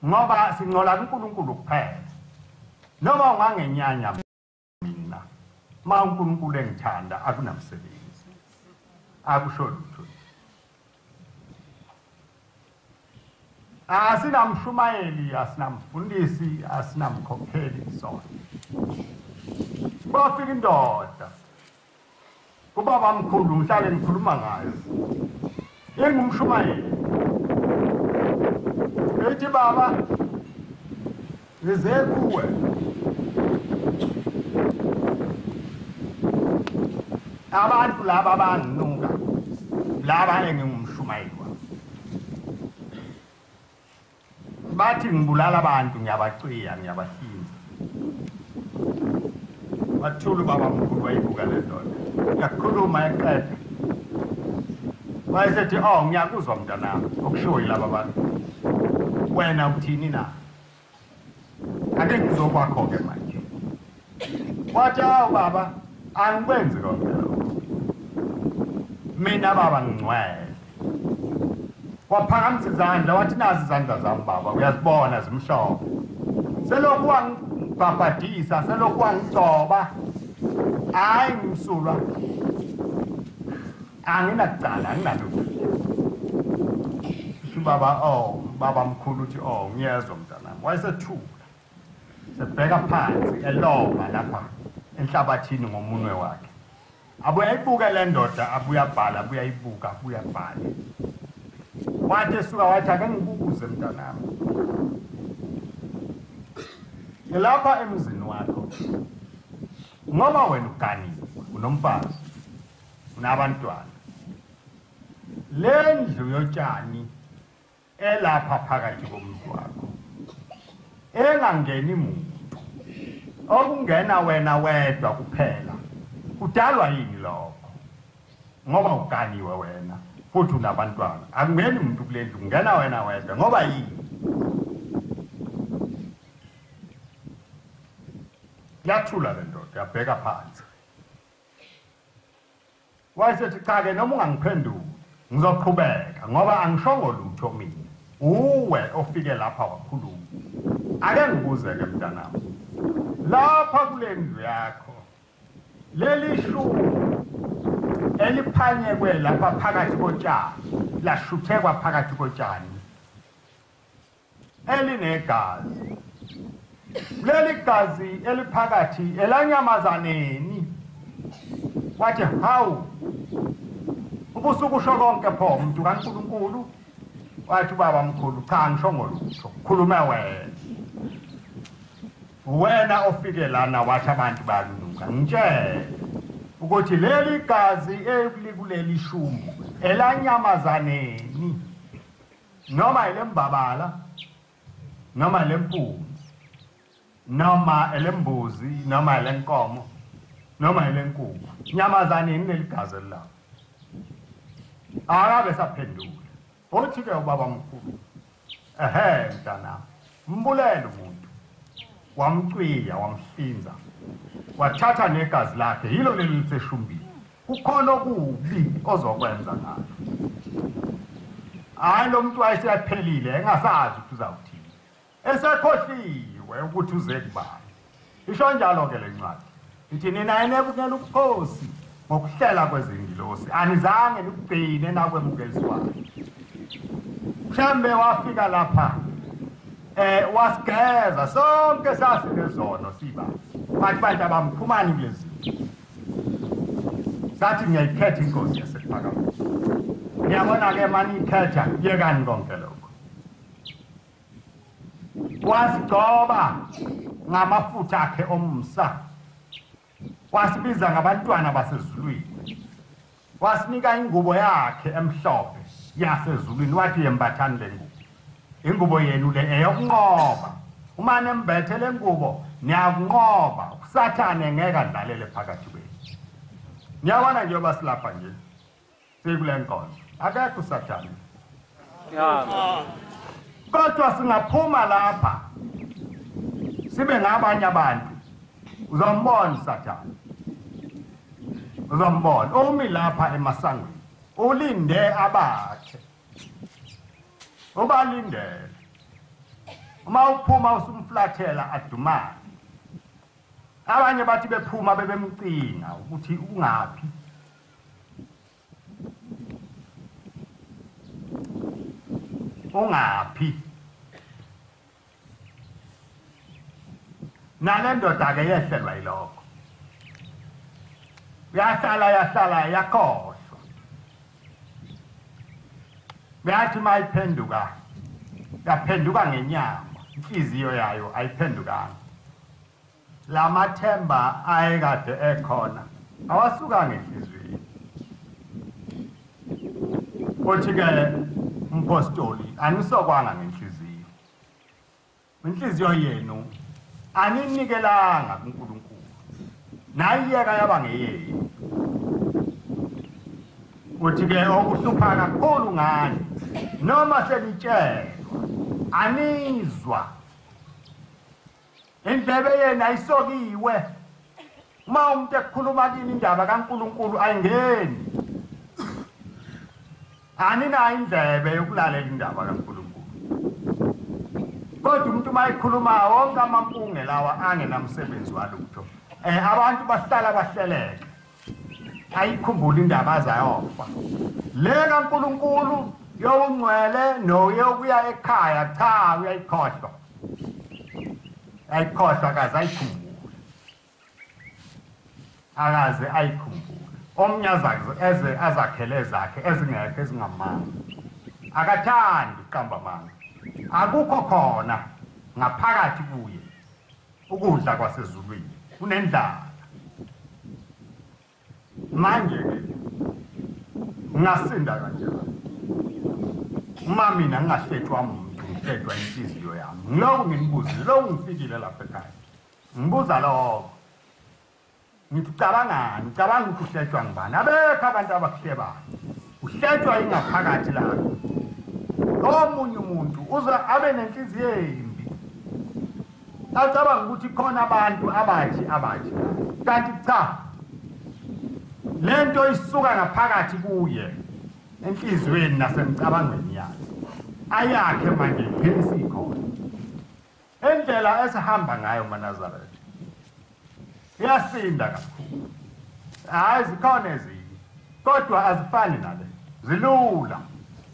ngoba singcola uNkulunkulu kuphela noma ungangenyanya mina ma uNkulunkulu engithanda akunamsebenzi akusho lutho asinamshumayeli, asinamfundisi, asinamkhokheli sona. Bafika indoda kubaba mkhulu ngihlale ngikhuluma ngayo. Ingumshumayeli. Ethi baba ngize kuwe. Abantu laba banginuka laba engingumshumayeli wabo. Bathi ngibulala abantu ngiyabacwiya ngiyabahlinza. Bathula baba mkhulu wayibuka le ndoda. Yakhuluma eqeda. Wayesethi ngiyakuzwa mntanami okushiwo yilaba bantu. Wena uthini na? Ake ngizokwakho ke manje. Wathi baba angikwenzi konke lokho. Mina baba ngingcwele. Waphakamisa izandla wathi nazi izandla zami baba uyazibona zimhlophe. Selokhu wangibhabhadisa selokhu wangigcoba. Hayi ngimsulwa. Anginakucala anginalutho. Baba baba mkhulu uthi ngiyezwa mntanami. Wayesethula. Sebheka phansi eloma lapha enhlabathini ngomunwe wakhe. Abuye ayibuke le ndoda abuye abhala abuye ayibuka abuye abhala. Wathi esuka wathi ake ngibubuze mntanami. Lapha emzini wakho ngoba wena uganiwe unomfazi unabantwana. Le ndlu yotshani elapha phakathi komzi wakho engangeni muntu okungena wena wedwa kuphela kudalwa yini lokho ngoba uganiwe wena futhi unabantwana akungeni umuntu kule ndlu kungena wena wedwa ngoba yini yathula le ndoda yabheka phansi wayesethi cha ke noma ungangiphenduli ngizoqhubeka ngoba angishongo lutho mina uwe ofike lapha wakhuluma ake ngibuze ke mntanami lapha kule ndlu yakho leli shubu eliphanyekwe lapha phakathi kotshani lashuthekwa phakathi kotshani elinegazi leli gazi eliphakathi elanyamazaneni wathi hawu ubusuku usho konke pho umuntu kaNkulunkulu wathi baba mkhulu cha ngishongo lutho khuluma wena ofike lana wathi abantu balunuka ngitshela ukuthi leli gazi elikuleli shumbu elanyamazaneni noma elembabala noma elempunzi noma elembuzi noma elenkomo noma elenkukhu nyamazaneni neligazi la akabe saphendula uthi ke ubaba mkhulu mntana mbulele umuntu wamcwiya wamhlinza wathatha negazi lakhe yilo leli liseshumbini kukhona okubi ozokwenza ngalo hayi lo muntu wayesephelile engasazi ukuthi uzawuthini esekhohliwe ukuthi uze kubani isho njalo ke lencwadi ithi nina enebukela ubukhosi ngokuhlela kwezingelosi anizange nikugcine nakwemukeliswayo Shembe wafika lapha wasigeza sonke sasinezono siba bathi bantu abamphumani kulezi sathi ngiyayikhetha inkosi yasephakama ngiyabona ke mani ikhetha yekani konke lokho wasigcoba ngamafutha akhe omsa wasibiza ngabantwana basezulwini wasinika ingubo yakhe emhlophe yasezulwini wathi yembathani le ngubo ingubo yenu le eyokunqoba uma nembethe le ngubo niyakunqoba usathane ngeke adlalele phakathi kwenu niyabona njengoba silapha nje sikule nkonzo akekho usathane kodwa singaphuma lapha sibe ngabanye abantu uzombona usathane uzombona umi lapha emasangweni ulinde abakhe ubalindele uma uphuma usumflathela adumane abanye bathi bephuma bebemcinga ukuthi ungaphi ungaphi nale ndoda-ke yehlelwa yilokho yahlala yakhohlwa beyathi uma iphenduka yaphenduka ngenyama inhliziyo yayo ayiphendukanga la mathemba ayekade ekhona awasuka ngenhliziyweni uthi-ke umpostoli anisokwanga ngenhliziyo inhliziyo yenu aninikelanga kuNkulunkulu nayiyeka yaba ngeyenu uthi-ke okuhlupha kakhulu ngani noma senitshelwa anizwa indlebe yenu ayisokiwe uma umuntu ekhuluma kini indaba kaNkulunkulu ayingeni aninayo indlebe yokulalela indaba kaNkulunkulu kodwa umuntu uma ekhuluma wonke amampunge lawa angenamsebenzi walutho abantu bahlala bahleleke ayikhumbula indaba azayofa le kaNkulunkulu yoyincgwele noyokuya ekhaya cha uyayikhohlwa ayikhohlwa akaze ayikhumbule akaze ayikhumbule omnye eze azakhele zakhe ezingekho ezingamanga akathandi uqamba amanga akukho khona ngaphakathi kuye ukudla kwasezulwini unendlala manje-ke ngasinda kanjani uma mina ngingahlethwa muntu ngihlethwa inhliziyo yami ngilokhu nginibuza lokhu ngifikile lapha ekhaya ngibuza lokho ngicabangani ngicabanga ukuthi uhlethwa ngibani abekho abantu abakuhlebayo uhlethwa ingaphakathi lapho omunye umuntu uze abe nenhliziyo embi acabanga ukuthi khona abantu abathi kanti cha lento isuka ngaphakathi kuye enhliziyweni nasemcabangweni yakhe ayakhe manje phela sikhona endlela esihamba ngayo maNazareth iyasinda kakhulu hayi zikhona ezinye kodwa azifani nale zilula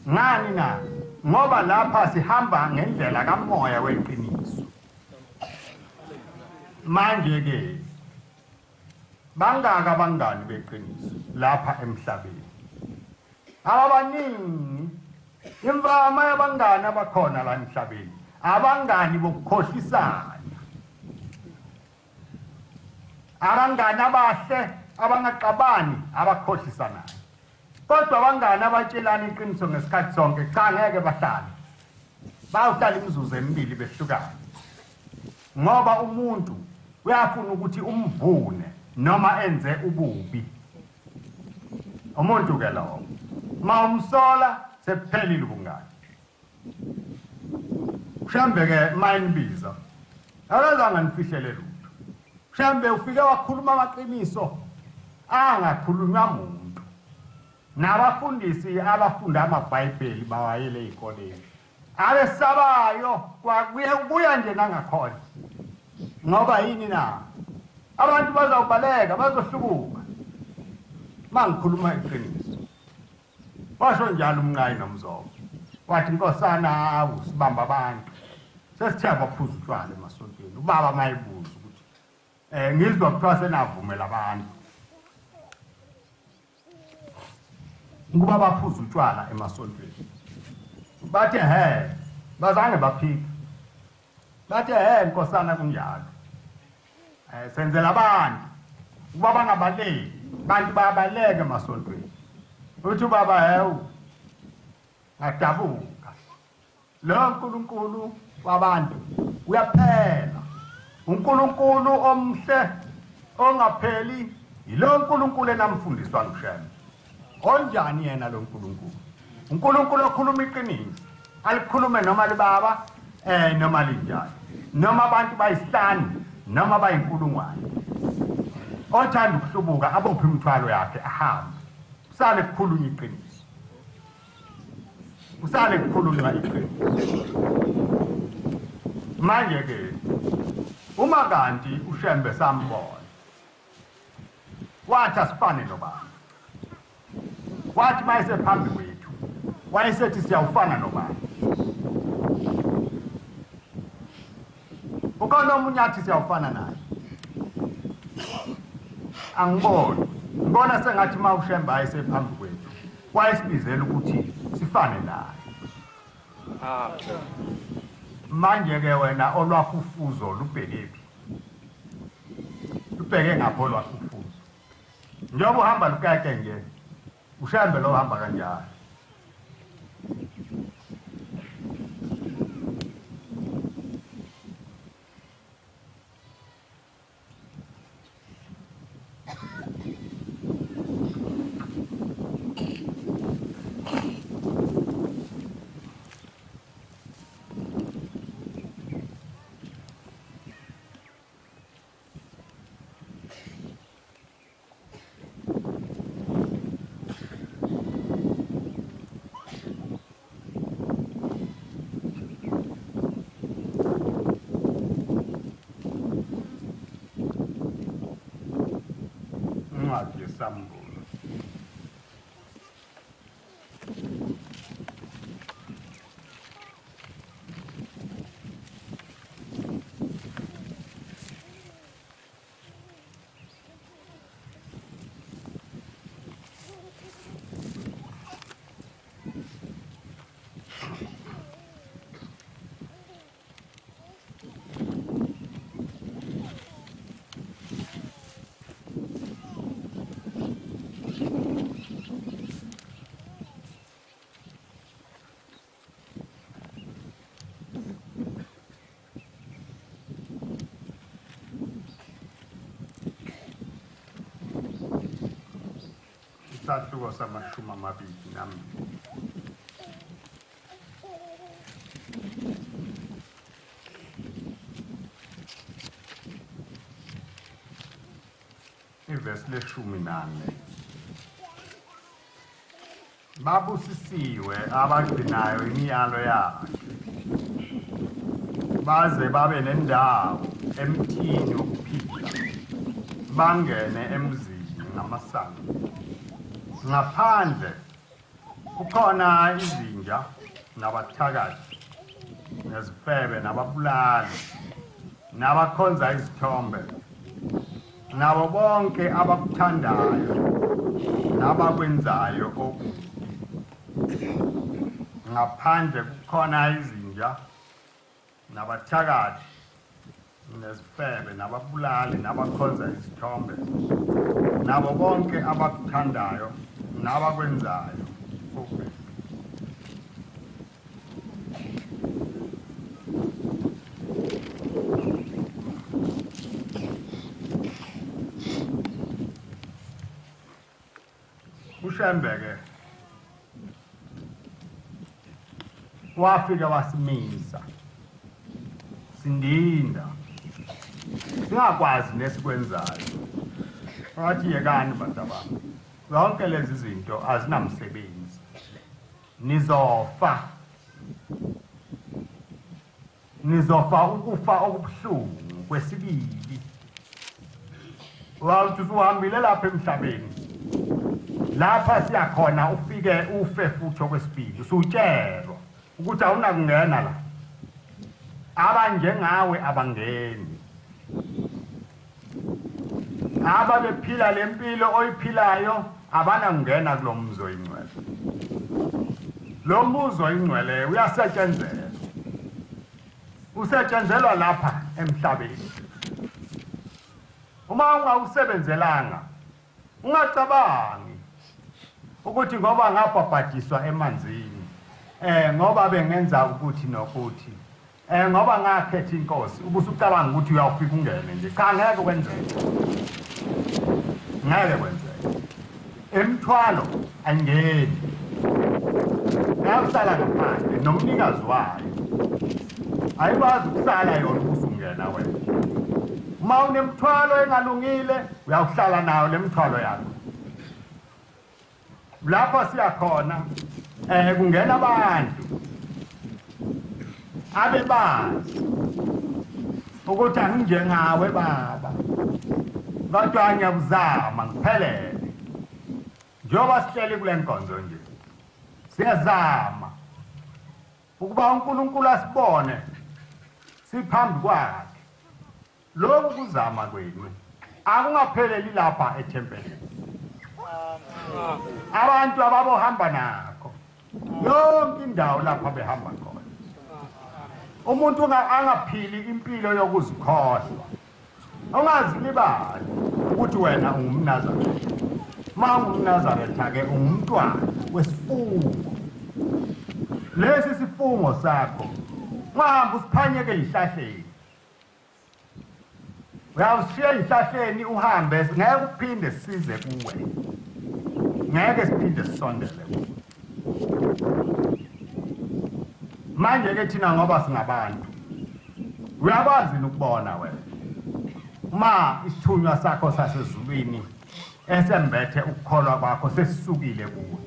ngani na ngoba lapha sihamba ngendlela kamoya weqiniso manje-ke bangaka abangani beqiniso lapha emhlabeni ababaningi imvama yabangani abakhona la emhlabeni abangani bokukhohlisana abangani abahle abangaqabani abakhohlisanayo kodwa abangani abatshelana iqiniso ngesikhathi sonke cha ngeke bahlale bawuhlala imizuzu emibili behlukane ngoba umuntu uyafuna ukuthi umvune noma enze ububi umuntu ke lowo ma umsola sephelile ubungani Shembe-ke mayinibiza akazange nifihlele lutho Shembe ufike wakhuluma amaqiniso angakhulunywa muntu nabafundisi abafunda amabhayibheli bawayele ezikoleni abesabayo kwakuya nje nangakhona ngoba yini na abantu bazawubaleka bazohlubuka mangikhuluma iqiniso washo njalo umnqayi nomzobo wathi inkosana usibamba abantu sesithe abaphuza utshwala emasontweni ubaba mayibuza ukuthi ngizwa kuthiwa senavumela abantu ukuba baphuza utshwala emasontweni bathe bazange baphika bathe inkosana kunjalo senzela abantu ukuba bangabaleki bantu bayabaleka emasontweni uthi ubaba ngadabuka lo nkulunkulu wabantu uyaphela unkulunkulu omhle ongapheli yilo nkulunkulu enamfundiswa nguShembe onjani yena lo nkulunkulu unkulunkulu okhuluma iqiniso alikhulume noma libaba noma linjani noma abantu bayisihlanu noma bayinkulungwane othanda ukuhlubuka abophe imithwalo yakhe ahambe usale kukhulunywa iqiniso usale kukhulunywa iqiniso manje-ke uma kanti uShembe sambona wathi asifane nobani wathi mayesephambi kwethu wayesethi siyawufana nobani ukhona omunye athi siyawufana naye angiboni ngibona sengathi uma uShembe ayesephambi kwethu wayesibizela ukuthi sifane naye manje ke wena olwakho ufuzo lubhekephi lubheke ngapho olwakho ufuzo njengoba uhamba lukeke nje uShembe lo uhamba kanjalo Isahluko samashumi amabili nambili. Ivesi leshumi nane. Babusisiwe abagcinayo imiyalo yakhe baze babe nendawo emthini wokuphila bangene emzini ngamasango ngaphandle kukhona izinja nabathakazi nezifebe nababulala nabakhonza izithombe nabo bonke abakuthandayo nabakwenzayo okubi ngaphandle kukhona izinja nabathakazi nezifebe nababulali nabakhonza izithombe nabo bonke abakuthandayo nabakwenzayo okubi uShembe ke wafika wasimisa sindinda singakwazi nesikwenzayo wathi yekani bantu bami zonke lezi zinto azinamsebenzi nizofa ukufa okubuhlungu kwesibili wathi uhambile lapha emhlabeni lapha siyakhona ufike ufe futhi okwesibili usutshelwa ukuthi awunakungena la abanjengawe abangeni ababephila lempilo oyiphilayo abanangena kulombuzo oyingcwele lo mbuzo oyingcwele uyasetshenzelwa usetshenzelwa lapha emhlabeni uma ungawusebenzelanga ungacabangi ukuthi ngoba ngabhabhadiswa emanzini ngoba bengenza ukuthi nokuthi ngoba ngakhetha inkosi ubusucabanga ukuthi uyawufika ungene nje cha ngeke kwenzeke ngeke kwenzeke emthwalo angeni uyasala ngaphandle nomnikazi wayo ayikwazi ukusala yona ubusungena wena uma unemthwalo engalungile uyawuhlala nayo lemthwalo yakho lapha siyakhona kungena abantu abebazi ukuthi anginjengawe baba kodwa ngiyakuzama ngiphelele njengoba sihleli kule nkonzo nje siyazama ukuba uNkulunkulu asibone siphambi kwakhe lokhu kuzama kwenu akungapheleli lapha ethempelini. Abantu ababohamba nakho yonke indawo lapha behamba khona. Umuntu angaphili impilo yokuzikhohlwa. Ungazilibali ukuthi wena ungumNazaretha. Ma ungumNazaretha ke ungumntwana wesifungo. Lesi sifungo sakho ngihamba usiphanyeke ihlahleni. Uyawushiya ihlahleni uhambe ngeke uphinde size kuwe. Ngeke siphinde sisondele kuwe. Manje ke thina ngoba singabantu uyakwazi ukubona wena uma isithunywa sakho sasezulwini esembethe ukukholwa kwakho sesisukile kuwe.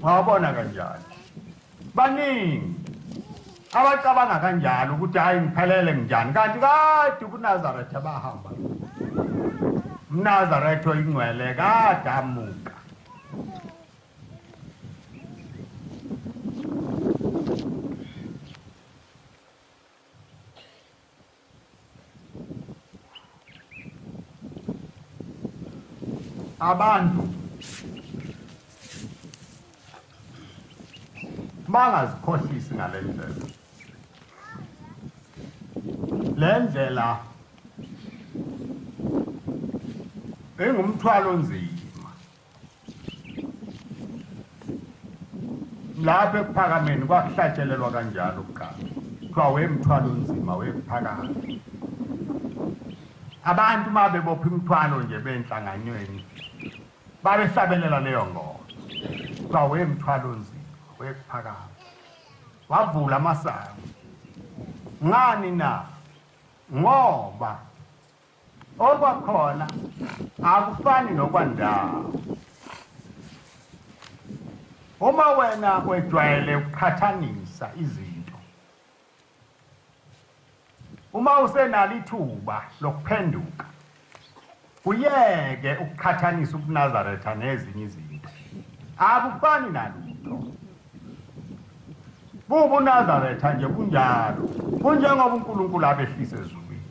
Wabona kanjani? Baningi abacabanga kanjalo ukuthi hayi ngiphelele njani kanti kade kuNazaretha bahamba. uNazaretha oyingcwele kade amuka. Abantu bangazikhohlisi ngale ndlela. Le ndlela engumthwalo onzima. Lapha ekuphakameni kwakuhlatshelelwa kanjalo kuqala. Kuthiwa wemthwalo onzima wekuphakama. Abantu mabebopha imithwalo nje benhlanganyweni babehlabelela leyo ngoma. Kuthiwa wemthwalo onzima wekuphakama. Wavula amasango. Ngani na? Ngoba okwakhona akufani nokwandawo. Uma wena wejwayele ukuqhathanisa izinto, uma usenalo ithuba lokuphenduka, uyeke ukuqhathanisa ubuNazaretha nezinye izinto. Akufani nalutho. BubuNazaretha nje bunjalo. Kunjengoba uNkulunkulu abehlise ezulwini.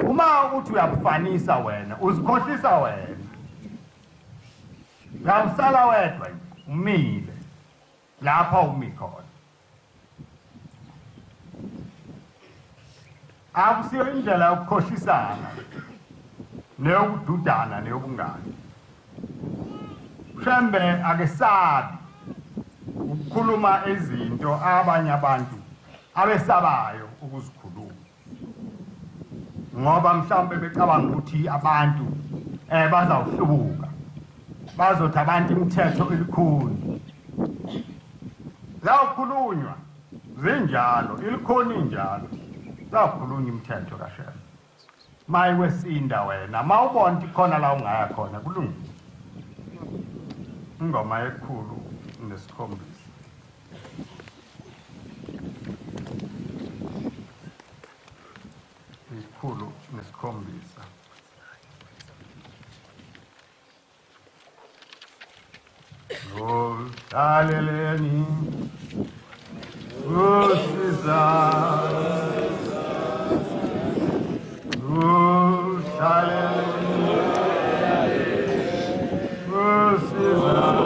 Uma uthi uyabufanisa wena, uzikhohlisa wena. Uyawusala wedwa umile lapha umi khona. Akusiyo indlela yokukhohlisana neyokududana neyobungane. Shembe akesabi ukukhuluma izinto abanye abantu abesabayo ukuzikhuluma. Ngoba mhlawumbe becabanga ukuthi abantu bazawuhlubuka. Bazothi abantu umthetho ilikhuni. Zawukhulunywa zinjalo ilikhuni njalo. Zawukhulunywa umthetho kaShembe. Mayiwesinda wena mawubona ukuthi khona la ungaya khona kulungile. Ingoma ekhulu nesikhombisa. Ikhulu nesikhombisa. Hallelujah. Usiza. Hallelujah. Usiza.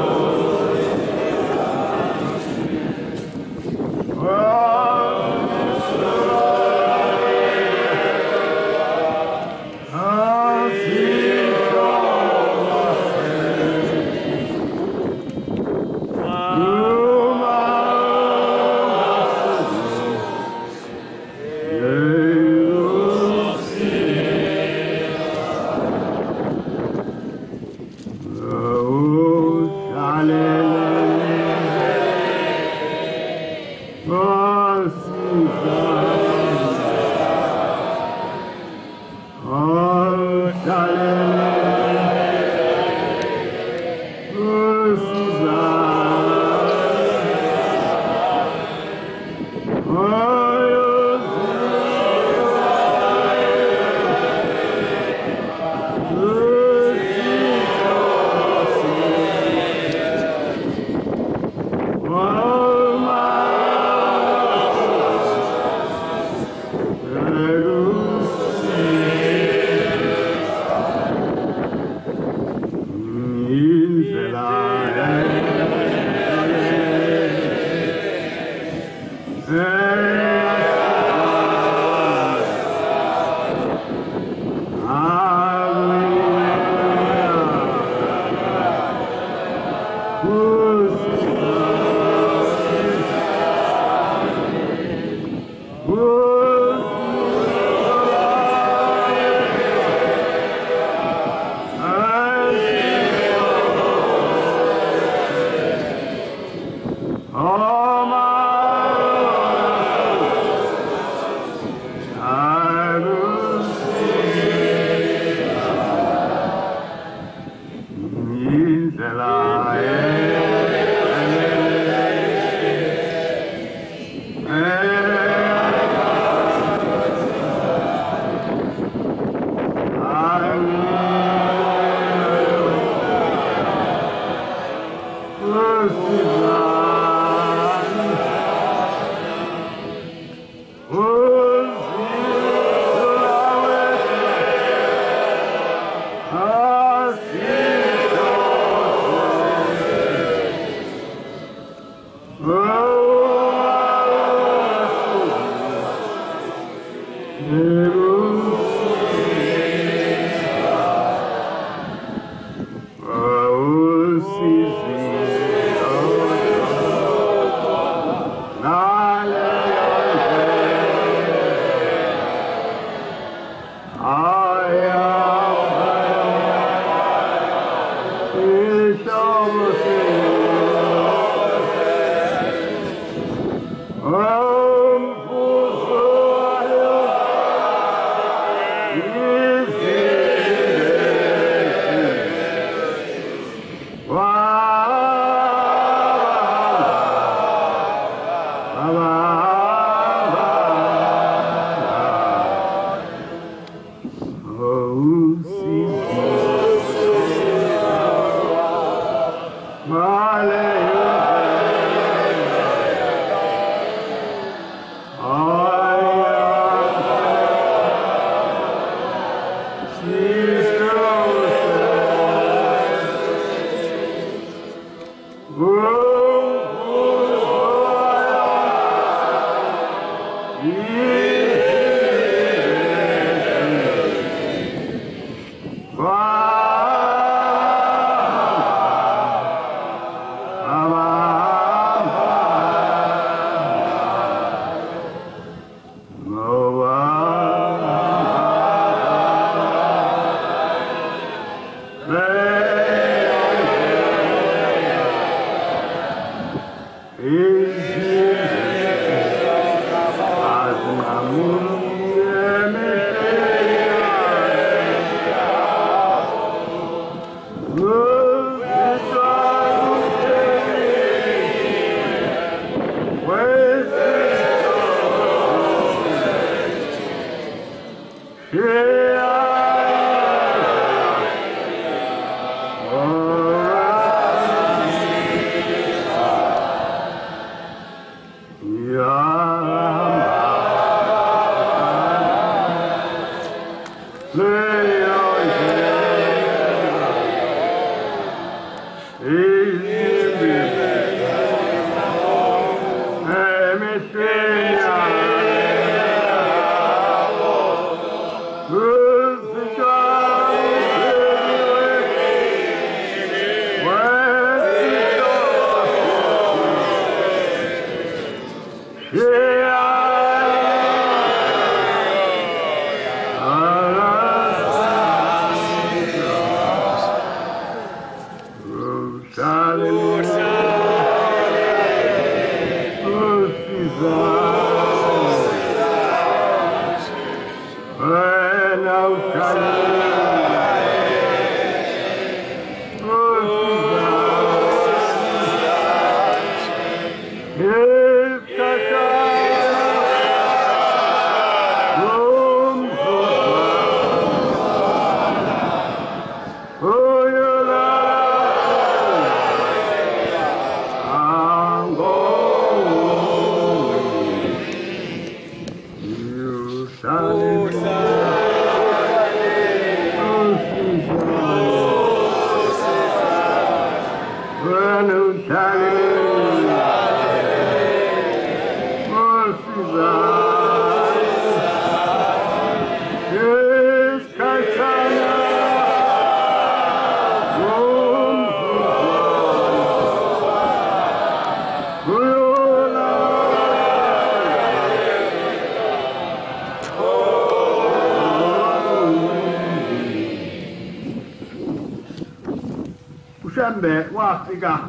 Shembe wafika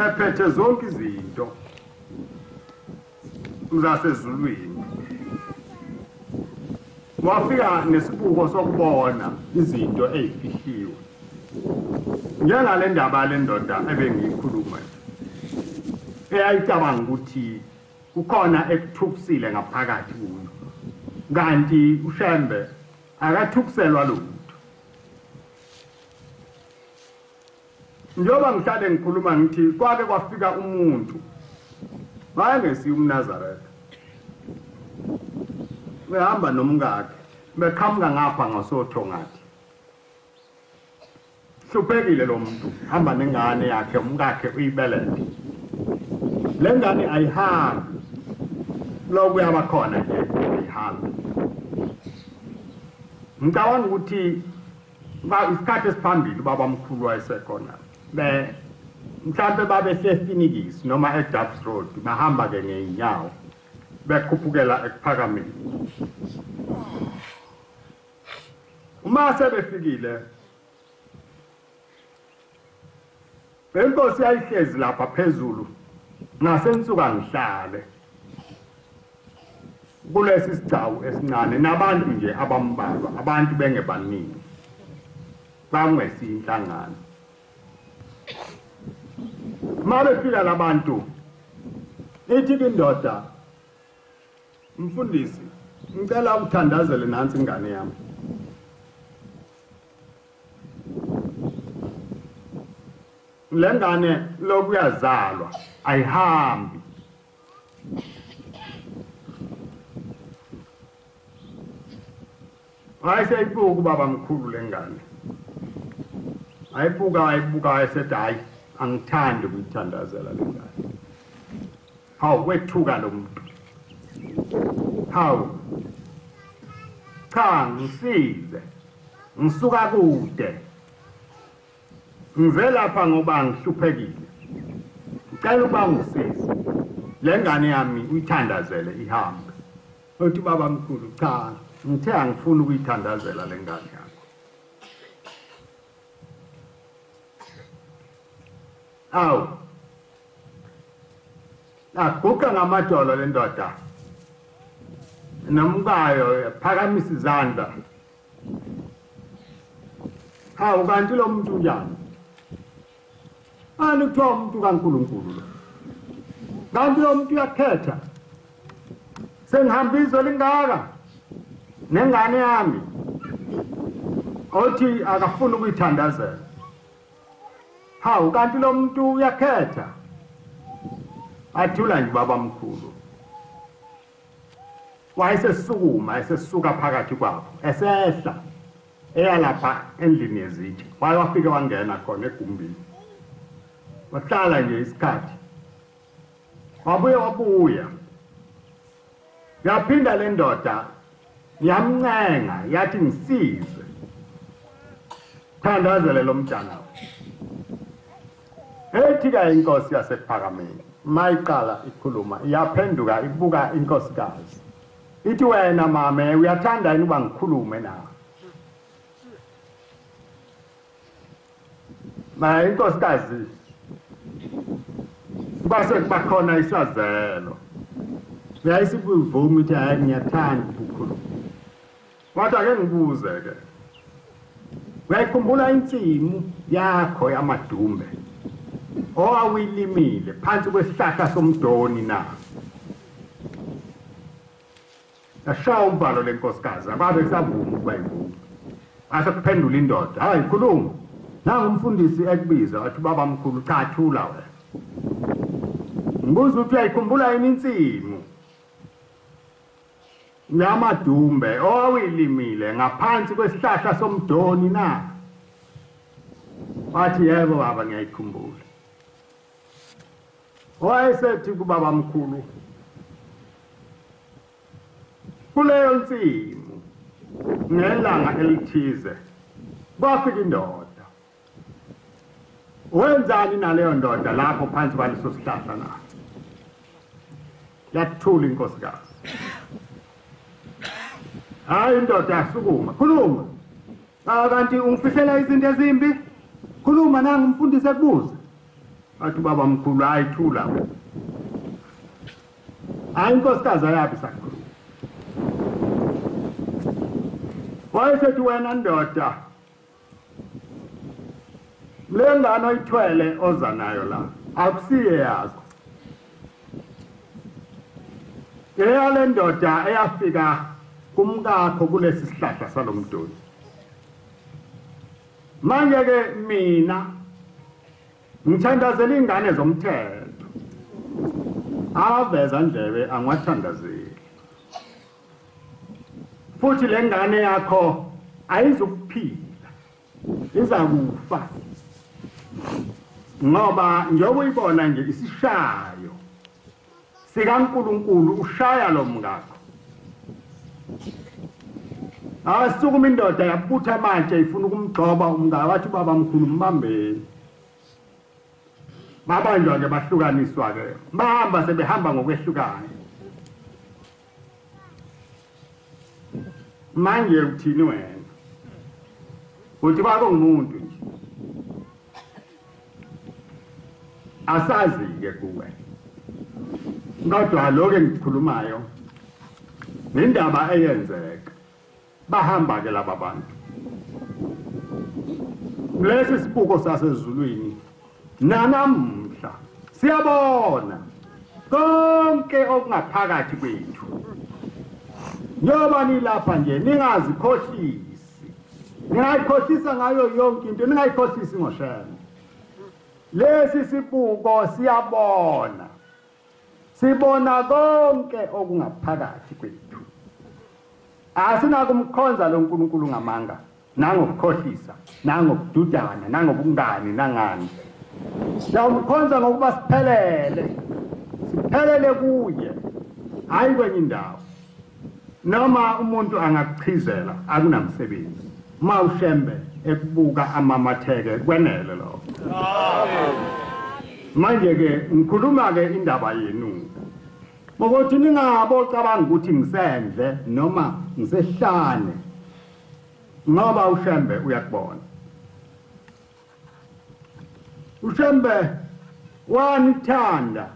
ephethe zonke izinto zasezulwini. Wafika nesibuko sokubona izinto ezifihliwe. Njengale ndaba lendoda ebengiyikhuluma. Eyayicabanga ukuthi kukhona ekuthukisile ngaphakathi kuyo. Kanti uShembe akathukiselwa lutho. Njoba ngihlale ngikhuluma ngithi kwake kwafika umuntu wayengesiyo umNazareth. Behamba nomngakhe beqhamuka ngapha ngasothongathi. Hluphekile lo muntu hamba nengane yakhe umngakhe uyibelethe. Le ngane ayihambi lokhu yabakhona nje ayihambi. Ngicabanga ukuthi isikhathi esiphambili babamkhulu wayesekhona. Mhlambe babesefinikisi noma eDubbs Road bahamba ke ngeenyawo bekhuphukela ekuphakameni. Uma sebefikile benkosi yayihlezi lapha phezulu ngasensuka ngihlale kulesi sigcawu esincane nabantu nje abambalwa abantu bengebaningi bangesinhlangano. Mare fika labantu ithi indoda mfundisi ngicela ukuthandazele nansi ingane yami. Le ngane lokuyazalwa ayihambi. Wayeseyibuka ubaba mkhulu le ngane. Ayibuka esethi hayi angithandi ukuyithandazela le ngane. Hawu wethuka lo muntu. Hawu cha ngisize ngisuka kude ngivela lapha ngoba ngihluphekile. Ngicela ukuba ngisize le ngane yami uyithandazele ihambe. Uthi baba mkhulu cha ngithe angifuni ukuyithandazela le ngane yakho. Awu aguqa ngamadolo le ndoda nomkayo phakamisa izandla. Hawu kanti lo muntu njani? Ani kuthiwa umuntu kaNkulunkulu lo. Kanti lo muntu uyakhetha. Sengihambizwe lingaka nengane yami othi akafuni ukuyithandazela. Hawu kanti lo muntu uyakhetha. Athula nje baba mkhulu. Wayesesukuma esesuka phakathi kwabo esehla eyalapha endlini yezitshe. Wafika wangena khona egumbini. Wahlala nje isikhathi. Wabuya. Yaphinda le ndoda yamncenga yathi ngisize. Thandazele lo mntana. Ethi-ke inkosi yasephakameni mayiqala ikhuluma yaphenduka ibuka inkosikazi. Ithi wena mama uyathanda yini uba ngikhulume nawe? Inkosikazi base bakhona isazelo. Yayisibuvuma ukuthi hayi ngiyathanda ukukhuluma. Wathi ake ngibuze ke. Uyayikhumbula insimu yakho yamadumbe owawilimile phansi kwesihlahla somdoni na? Ashaya umbalo lenkosikazi ababe kusavuma ukuba yimvumo. Asakuphendula indoda hayi khuluma. Nangu umfundisi ekubiza wathi baba mkhulu cha thula wena. Ngibuza ukuthi uyayikhumbula yini insimu yamadumbe owawilimile ngaphansi kwesihlahla somdoni na? Wathi yebo baba ngiyayikhumbula. Wayesethi kubaba mkhulu kuleyo nsimu ngelanga elithize kwafika indoda. Wenzani naleyo ndoda lapho phansi kwaleso sihlahla na? Yathula inkosikazi. Hayi indoda yasukuma, khuluma. Kanti ungifihlela izinto ezimbi? Khuluma nangu umfundisi ekubuza. Athi baba mkhulu ayithula. Hayi inkosikazi ayabi sakhuluma. Wayesethi wena ndoda, le ngane oyithwele oza nayo la akusiye yakho. Eyale ndoda eyafika kumkakho kulesi sihlahla salomdodi. Manje ke mina ngithandazela ingane zomthetho. Aveza ndlebe angwathandazeli. Futhi le ngane yakho ayizukuphila. Iza kufa. Ngoba njengoba uyibona nje isishayo sikaNkulunkulu ushaya lo mngakho. Asukuma indoda yaputha amatshe ifuna ukumgcoba umngaka wathi baba mkhulu mbambeni. Babanjwa ke bahlukaniswa ke. Bahamba sebehamba ngokwehlukana. Manje uthini wena? Uthi baba ngumuntu nje. Asazi ke kuwe. Kodwa lokho engikhulumayo nindaba eyenzeka. Bahamba ke laba bantu. Lesi sibuko sasezulwini nanamhla siyabona konke okungaphakathi kwethu. Njoba nilapha nje ningazikhohlisi. Ningayikhohlisa ngayo yonke into, ningayikhohlisi ngosheme. Lesi sibuko siyabona. Sibona konke okungaphakathi kwethu. Asinakumkhonza lo nkulunkulu ngamanga, nangokukhohlisa, nangokududana, nangobungani nangani. Siyamkhonza ngokuba siphelele kuye, hayi kwenye indawo. Noma umuntu angakuchizela akunamsebenzi. Ma uShembe ekubuka amamatheke kwenele lo. Manje ke ngikhuluma ke indaba yenu. Ngokuthi ningabo cabanga ukuthi ngisendle noma ngisehlane. Ngoba uShembe uyakubona. uShembe wanithanda.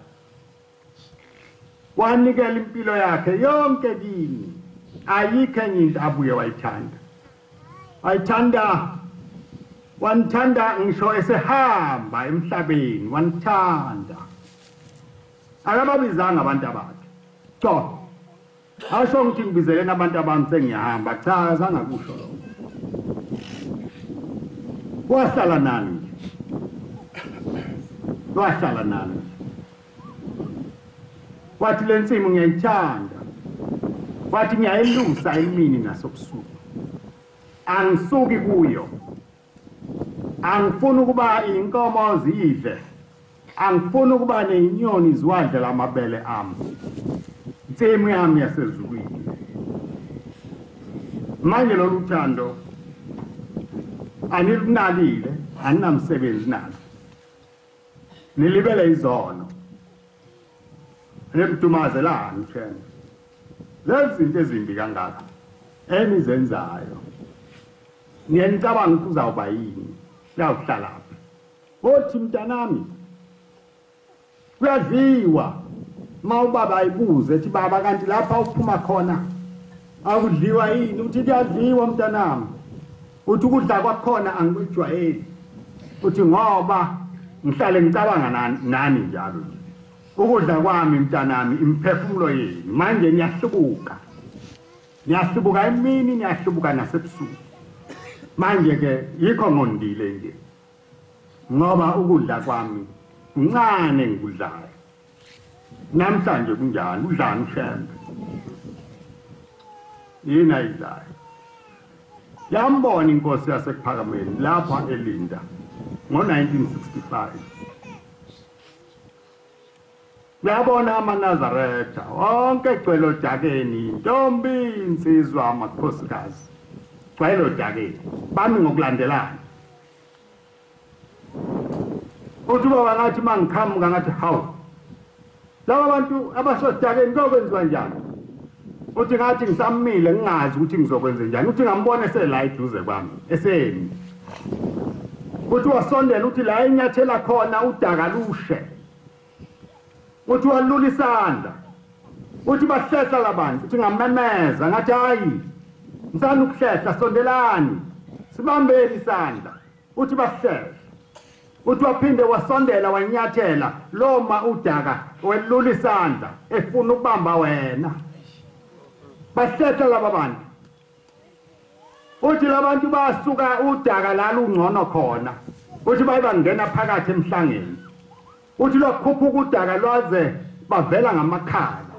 Wanikela impilo yakhe yonke kini. Ayikho enye into abuye wayithanda. Wanithanda ngisho esehamba emhlabeni, wanithanda. Akababizanga abantu abakhe. Cho. Asho ngithi ngibizele nabantu abami sengiyahamba, cha azange kusho lokho. Wahlala nani? Wahlala nani? Wathi lensimu ngiyayithanda. Wathi ngiyayilusa emini nasobusuku. Angisuki kuyo. Angifuni ukuba inkomo zidle. Angifuni ukuba nezinyoni ziwadle amabele ami. Insimu yami yasezulwini. Manje lolu thando anilunalile, aninamsebenzi nalo. Nilibele izono. Nemdumazelana uThemba. Lezi zinto ezimbi kangaka enizenzayo. Niyanicabanga ukuthi uzawuba yini? Uyawuhlala phi? Othi mntanami kuyadliwa. Mawubaba ayibuze ethi baba kanti lapha uphuma khona akudliwa yini? Uthi kuyadliwa mntanami. Uthi ukudla kwakhona angikujwayeli. Uthi ngoba ngihlale ngicabanga nani njalo. Ukudla kwami mntanami imphefumulo yenu manje niyahlubuka. Niyahlubuka emini, niyahlubuka nasebusuku. Manje ke yikho ngondile nje. Ngoba ukudla kwami uncane ngikudlayo. Namhlanje kunjani udlani uShembe? Yini ayidlayo? Yambona inkosi yasekuphakameni lapha eLinda ngo1965. Uyabona amaNazaretha wonke egcwele odakeni intombi insizwa amakhosikazi gcwele odakeni bami ngokulandelana uthi baba ngathi mangiqhamuka ngathi hawu laba bantu abasodakeni kokwenziwa njani uthi ngathi ngisamile ngingazi ukuthi ngizokwenza njani uthi ngambone sela eduze kwami eseni uthi wasondela uthi la enyathela khona udaka lushe uthi walula isandla uthi bahlehla labantu uthi ngamemeza ngathi hayi ngisana ukuhlehla sondelani sibambeni isandla uthi bahlehla uthi waphinde wasondela wanyathela loma udaka welula isandla efuna ukubamba wena bahlehla laba bantu uthi labantu basuka udaka la lungcono khona uthi bayibangena phakathi emhlangeni uthi lokhuphuka udaka lwaze bavela ngamakhala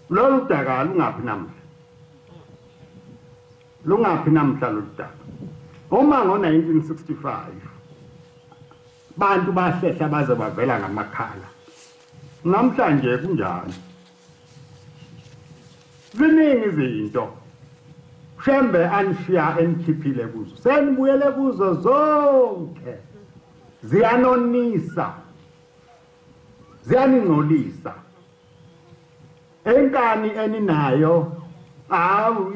lolu daka lungaphi namhla lolu daka uma ngo-1965 bantu bahlehla baze bavela ngamakhala namhlanje kunjani ziningi izinto Shembe anishiya enikhiphile kuzo senibuyele kuzo zonke ziyanonisa ziyaningcolisa enkani eninayo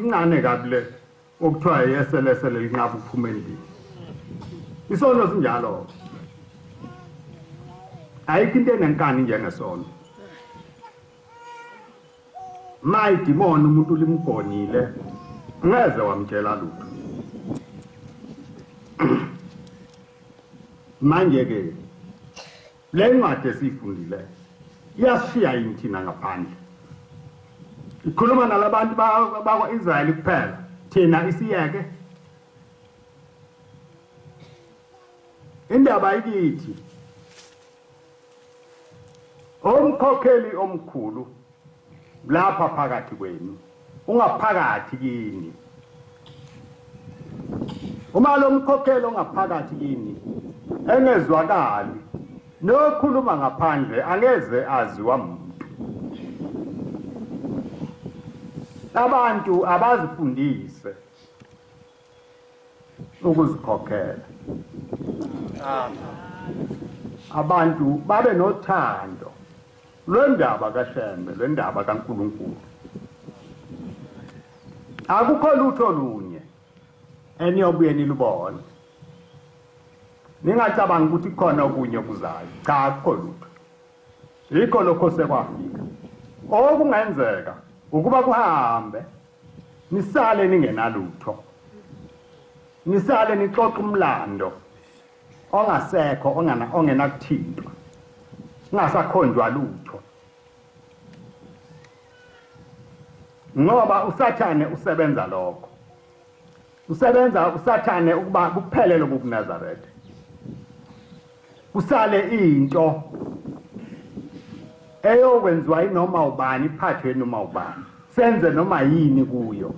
incane kabule okuthiwa yeselesele linqaba ukuphuma endlini isono sinjalo ayikho into enenkani njengesono mayidimoni umuntu limgonile ngeze wamtshela lutho manje ke le ncwadi esifundile iyashiya thina ngaphandle ikhuluma nalabantu bakwa-Israyeli kuphela thina isiyeke indaba ikithi umkhokheli omkhulu lapha phakathi kwenu ungaphakathi kini uma lo mkhokheli ongaphakathi kini engezwakali nokhuluma ngaphandle angeze aziwa umuntu abantu abazifundise ukuzikhokhela abantu babe nothando lwendaba kaShembe lwendaba kaNkulunkulu akukho lutho lunye eniyobuye nilubone ningacabanga ukuthi khona okunye okuzayo cha akukho lutho yikho lokho sekwafika okungenzeka ukuba kuhambe nisale ningenalutho nisale nixoxa umlando ongasekho ongenakuthintwa ungasakhonjwa lutho ngoba usathane usebenza lokho usathane ukuba kuphele lobu Nazareth usale into eyokwenziwa inoma ubani iphathwe noma ubani senze noma yini kuyo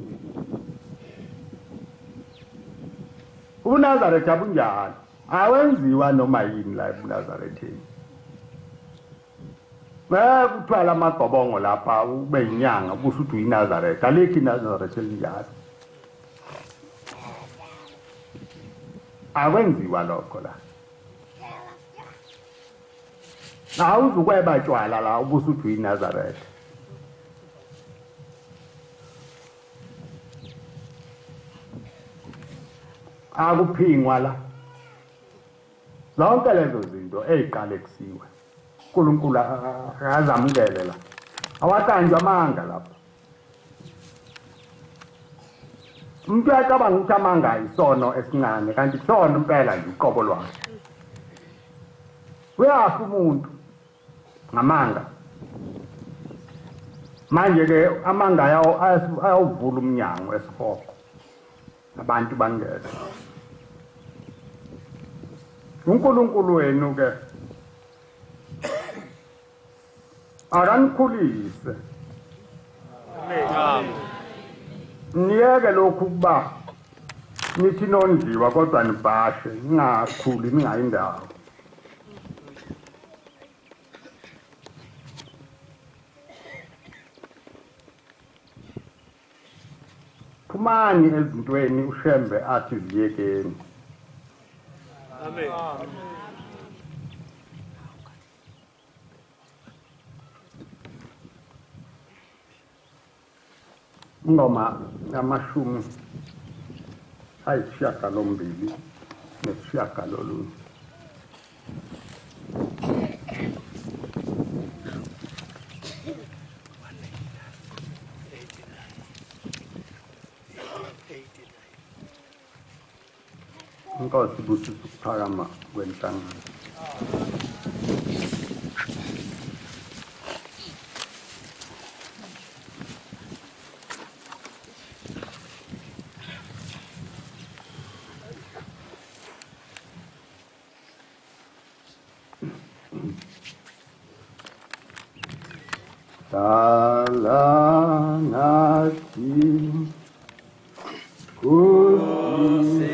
uNazareth abunjalo awenziwa noma yini la eNazarethini kuthiwa amagobongo lapha ube inyanga kusho ukuthi uyiNazareth alikho iNazareth elinjalo akwenziwa lokho la awuzukweba tshwala la ubuse ukuthi uyiNazareth akuphingwa la zonke lezo zinto eziqale kusiwe uNkulunkulu akazamukele la awatanjwa amanga lapho umuntu uyacabanga ukuthi amanga isono esincane kanti kusona impela nje uqobo lwakhe uyafa umuntu ngamanga manje ke amanga ayawuvula umnyango esihoko abantu bangeza uNkulunkulu wenu ke akanikhulise niyeke lokhu kuba nithi nondliwa kodwa nibhashe ningakhuli ningayindawo. Phumani ezintweni uShembe athi ziyekeni. Amen. Ingoma yamashumi ayisishiyagalombili nesishiyagalolunye. Inkosi busisa ukuphakama kwenhlangano. Dala nathi kusi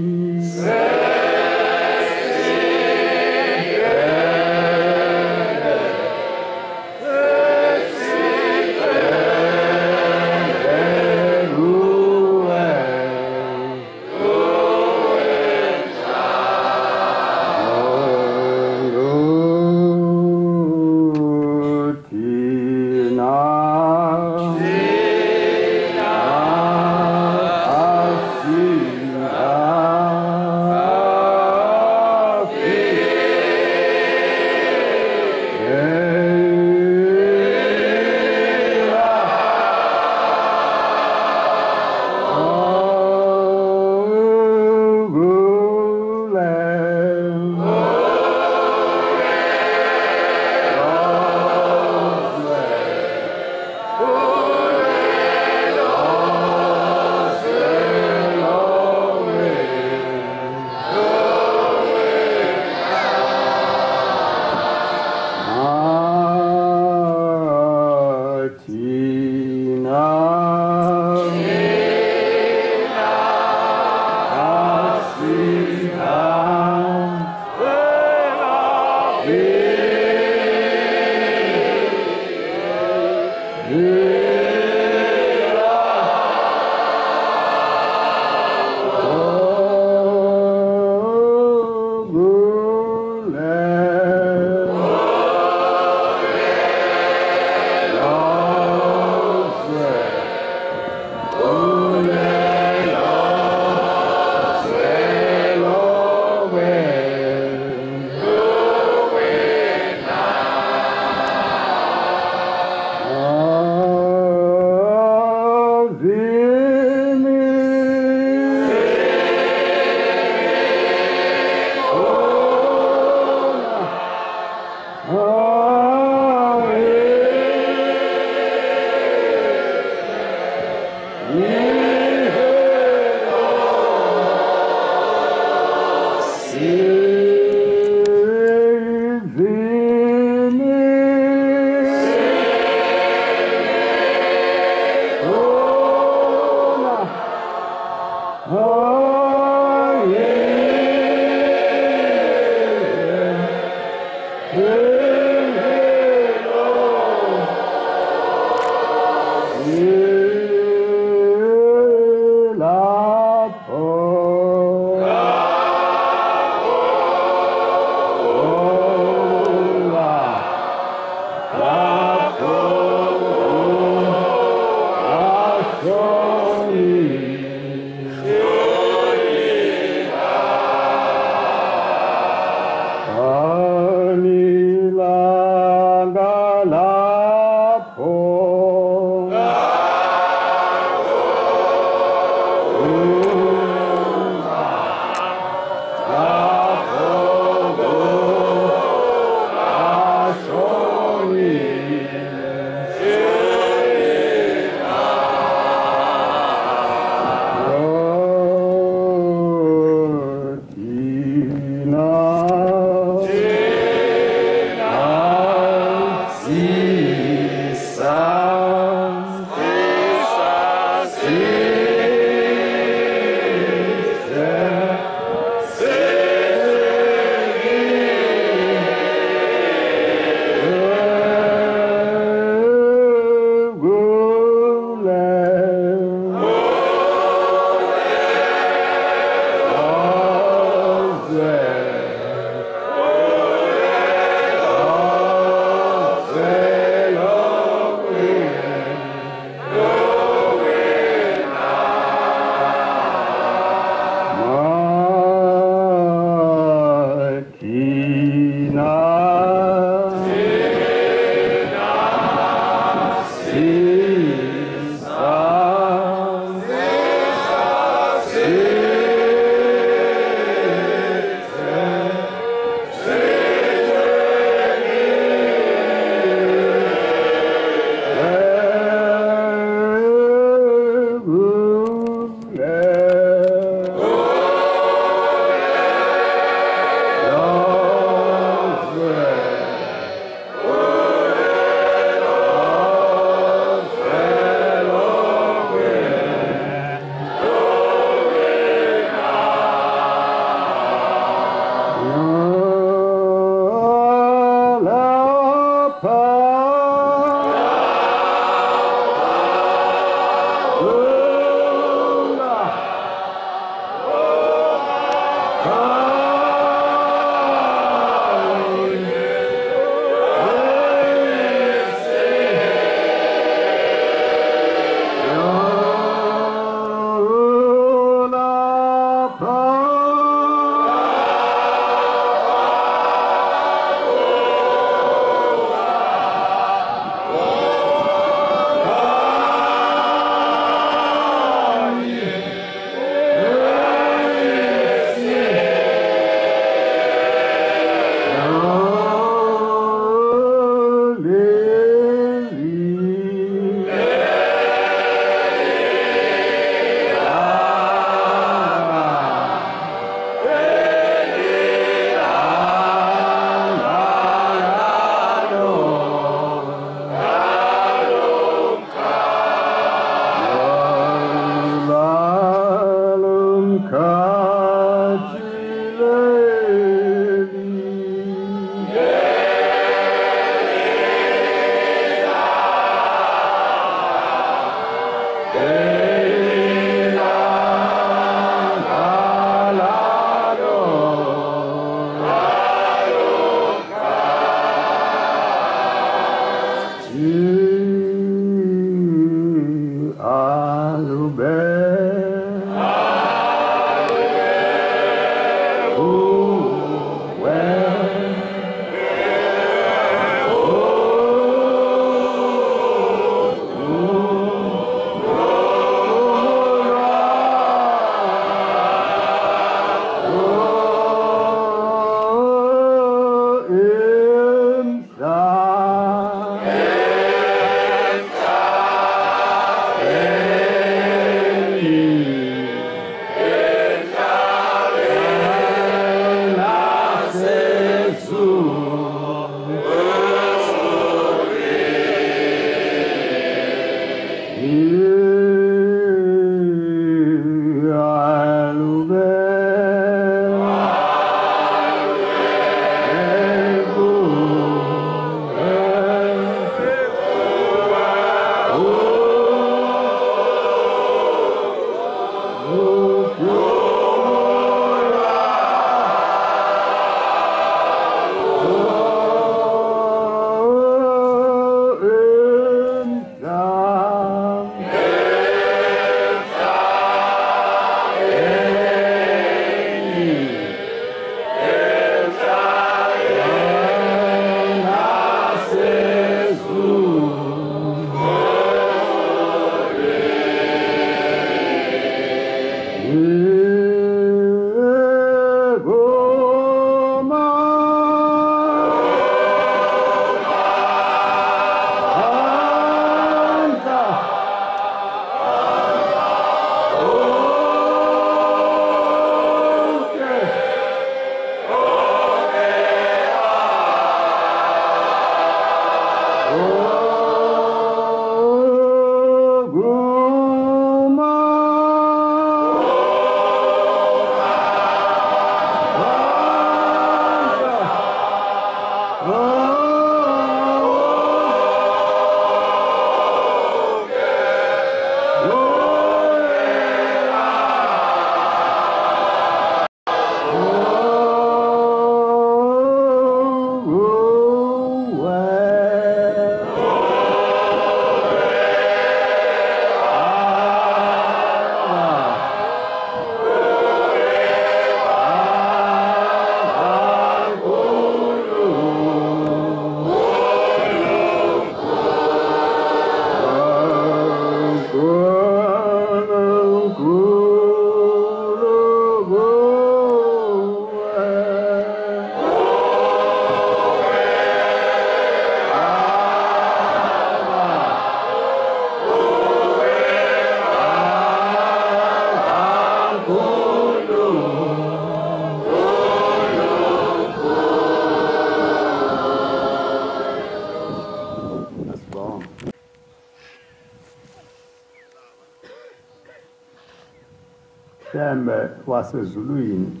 Shembe wasezulwini,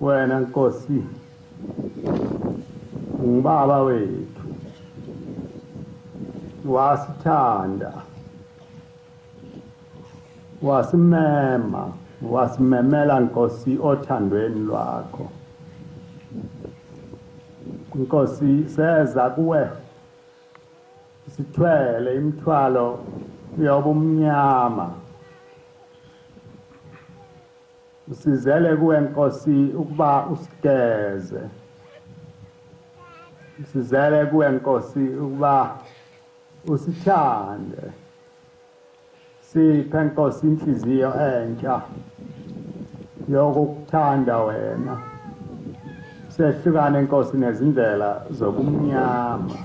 wena Nkosi ngubaba wethu, wasithanda, wasimema, wasimemela Nkosi othandweni lwakho. Nkosi seza kuwe sithwele imithwalo yobumnyama, usizele kuwe Nkosi ukuba usigeze, usizele kuwe Nkosi ukuba usithande, siphe Nkosi inhliziyo entsha yokukuthanda wena, sehlukane Nkosi nezindlela zobumnyama.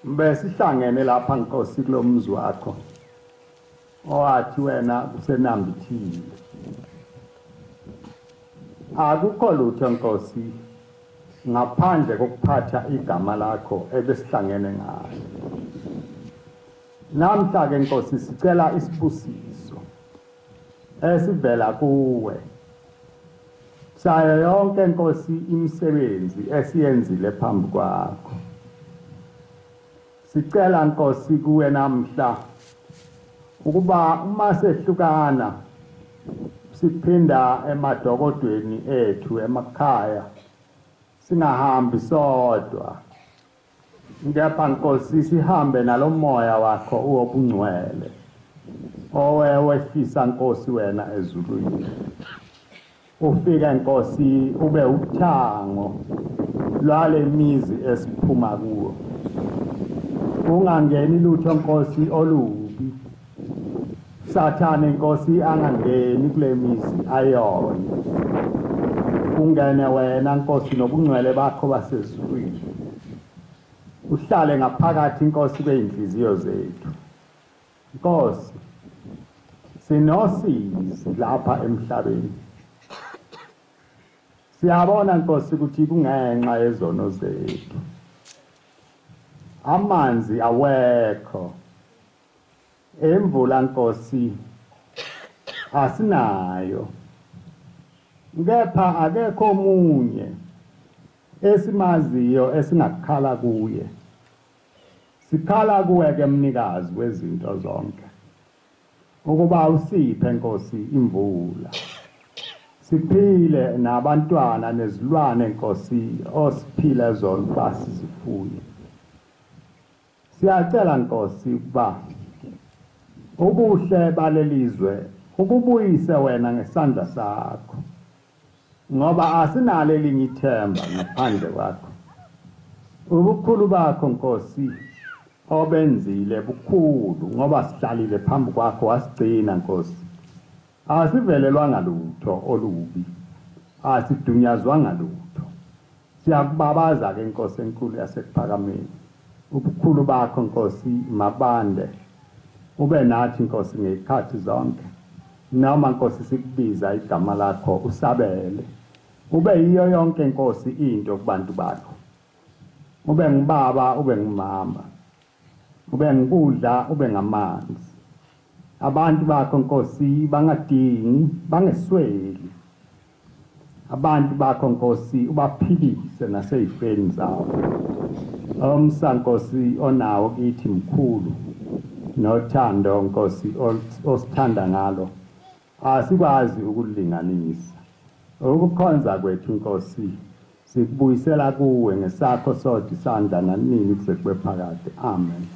Besihlangene lapha Nkosi kulo mzi wakho owathi wena usenambithile. Akukho lutho Nkosi ngaphandle kokuphatha igama lakho ebesihlangene ngalo. Namhla ke Nkosi sicela isibusiso esivela kuwe sayo yonke Nkosi imisebenzi esiyenzile phambi kwakho. Sicela Nkosi kuwe namhla ukuba uma sehlukana siphinda emadokodweni ethu emakhaya singahambi sodwa, ngepha Nkosi sihambe nalomoya wakho uwobuncgwele owehlisa Nkosi wena ezulwini. Ufike Nkosi ube uthango lwale mizi esiphuma kuwo, ungangeni lutho Nkosi olubi, Sathane Nkosi angangeni kule mizi ayone. Ungene wena Nkosi nobungcwele bakho basezulwini, uhlale ngaphakathi Nkosi kwey'nhliziyo zethu. Nkosi sinosizi lapha emhlabeni, siyabona Nkosi ukuthi kungenxa yezono zethu, amanzi awekho, imvula Nkosi asinayo, kepha akekho omunye esimaziyo esingakhala kuye. Sikhala kuwe ke mnikazi wezinto zonke ukuba usiphe Nkosi imvula, siphile nabantwana nezilwane Nkosi osiphile zona ukuba sizifuye. Siyacela Nkosi ukuba ubuhle balelizwe ukubuyise wena ngesandla sakho, ngoba asinalo elinye ithemba ngaphandle kwakho. Ubukhulu bakho Nkosi obenzile bukhulu, ngoba sihlalile phambi kwakho wasigcina Nkosi. Asivelelwanga lutho olubi, asidunyazwanga lutho. Siyakubabaza ke Nkosi enkulu yasekuphakameni, ubukhulu bakho Nkosi mabande ube nathi Nkosi ngezikhathi zonke. Noma Nkosi sikubiza igama lakho usabele, ube yiyo yonke Nkosi into kubantu bakho. Ube ngubaba, ube ngumama, ube ngikudla, ube ngamanzi. Abantu bakho Nkosi bangadingi, bangesweli. Abantu bakho Nkosi ubaphilise nasey'feni zawo. Omsa Nkosi onawo kithi mkhulu, nothando Nkosi osithanda ngalo, asikwazi ukulinganisa. Ukukhonza kwethu Nkosi sikubuyisela kuwe ngesakho sodwa isandla nanini kuze kube phakade. Amen.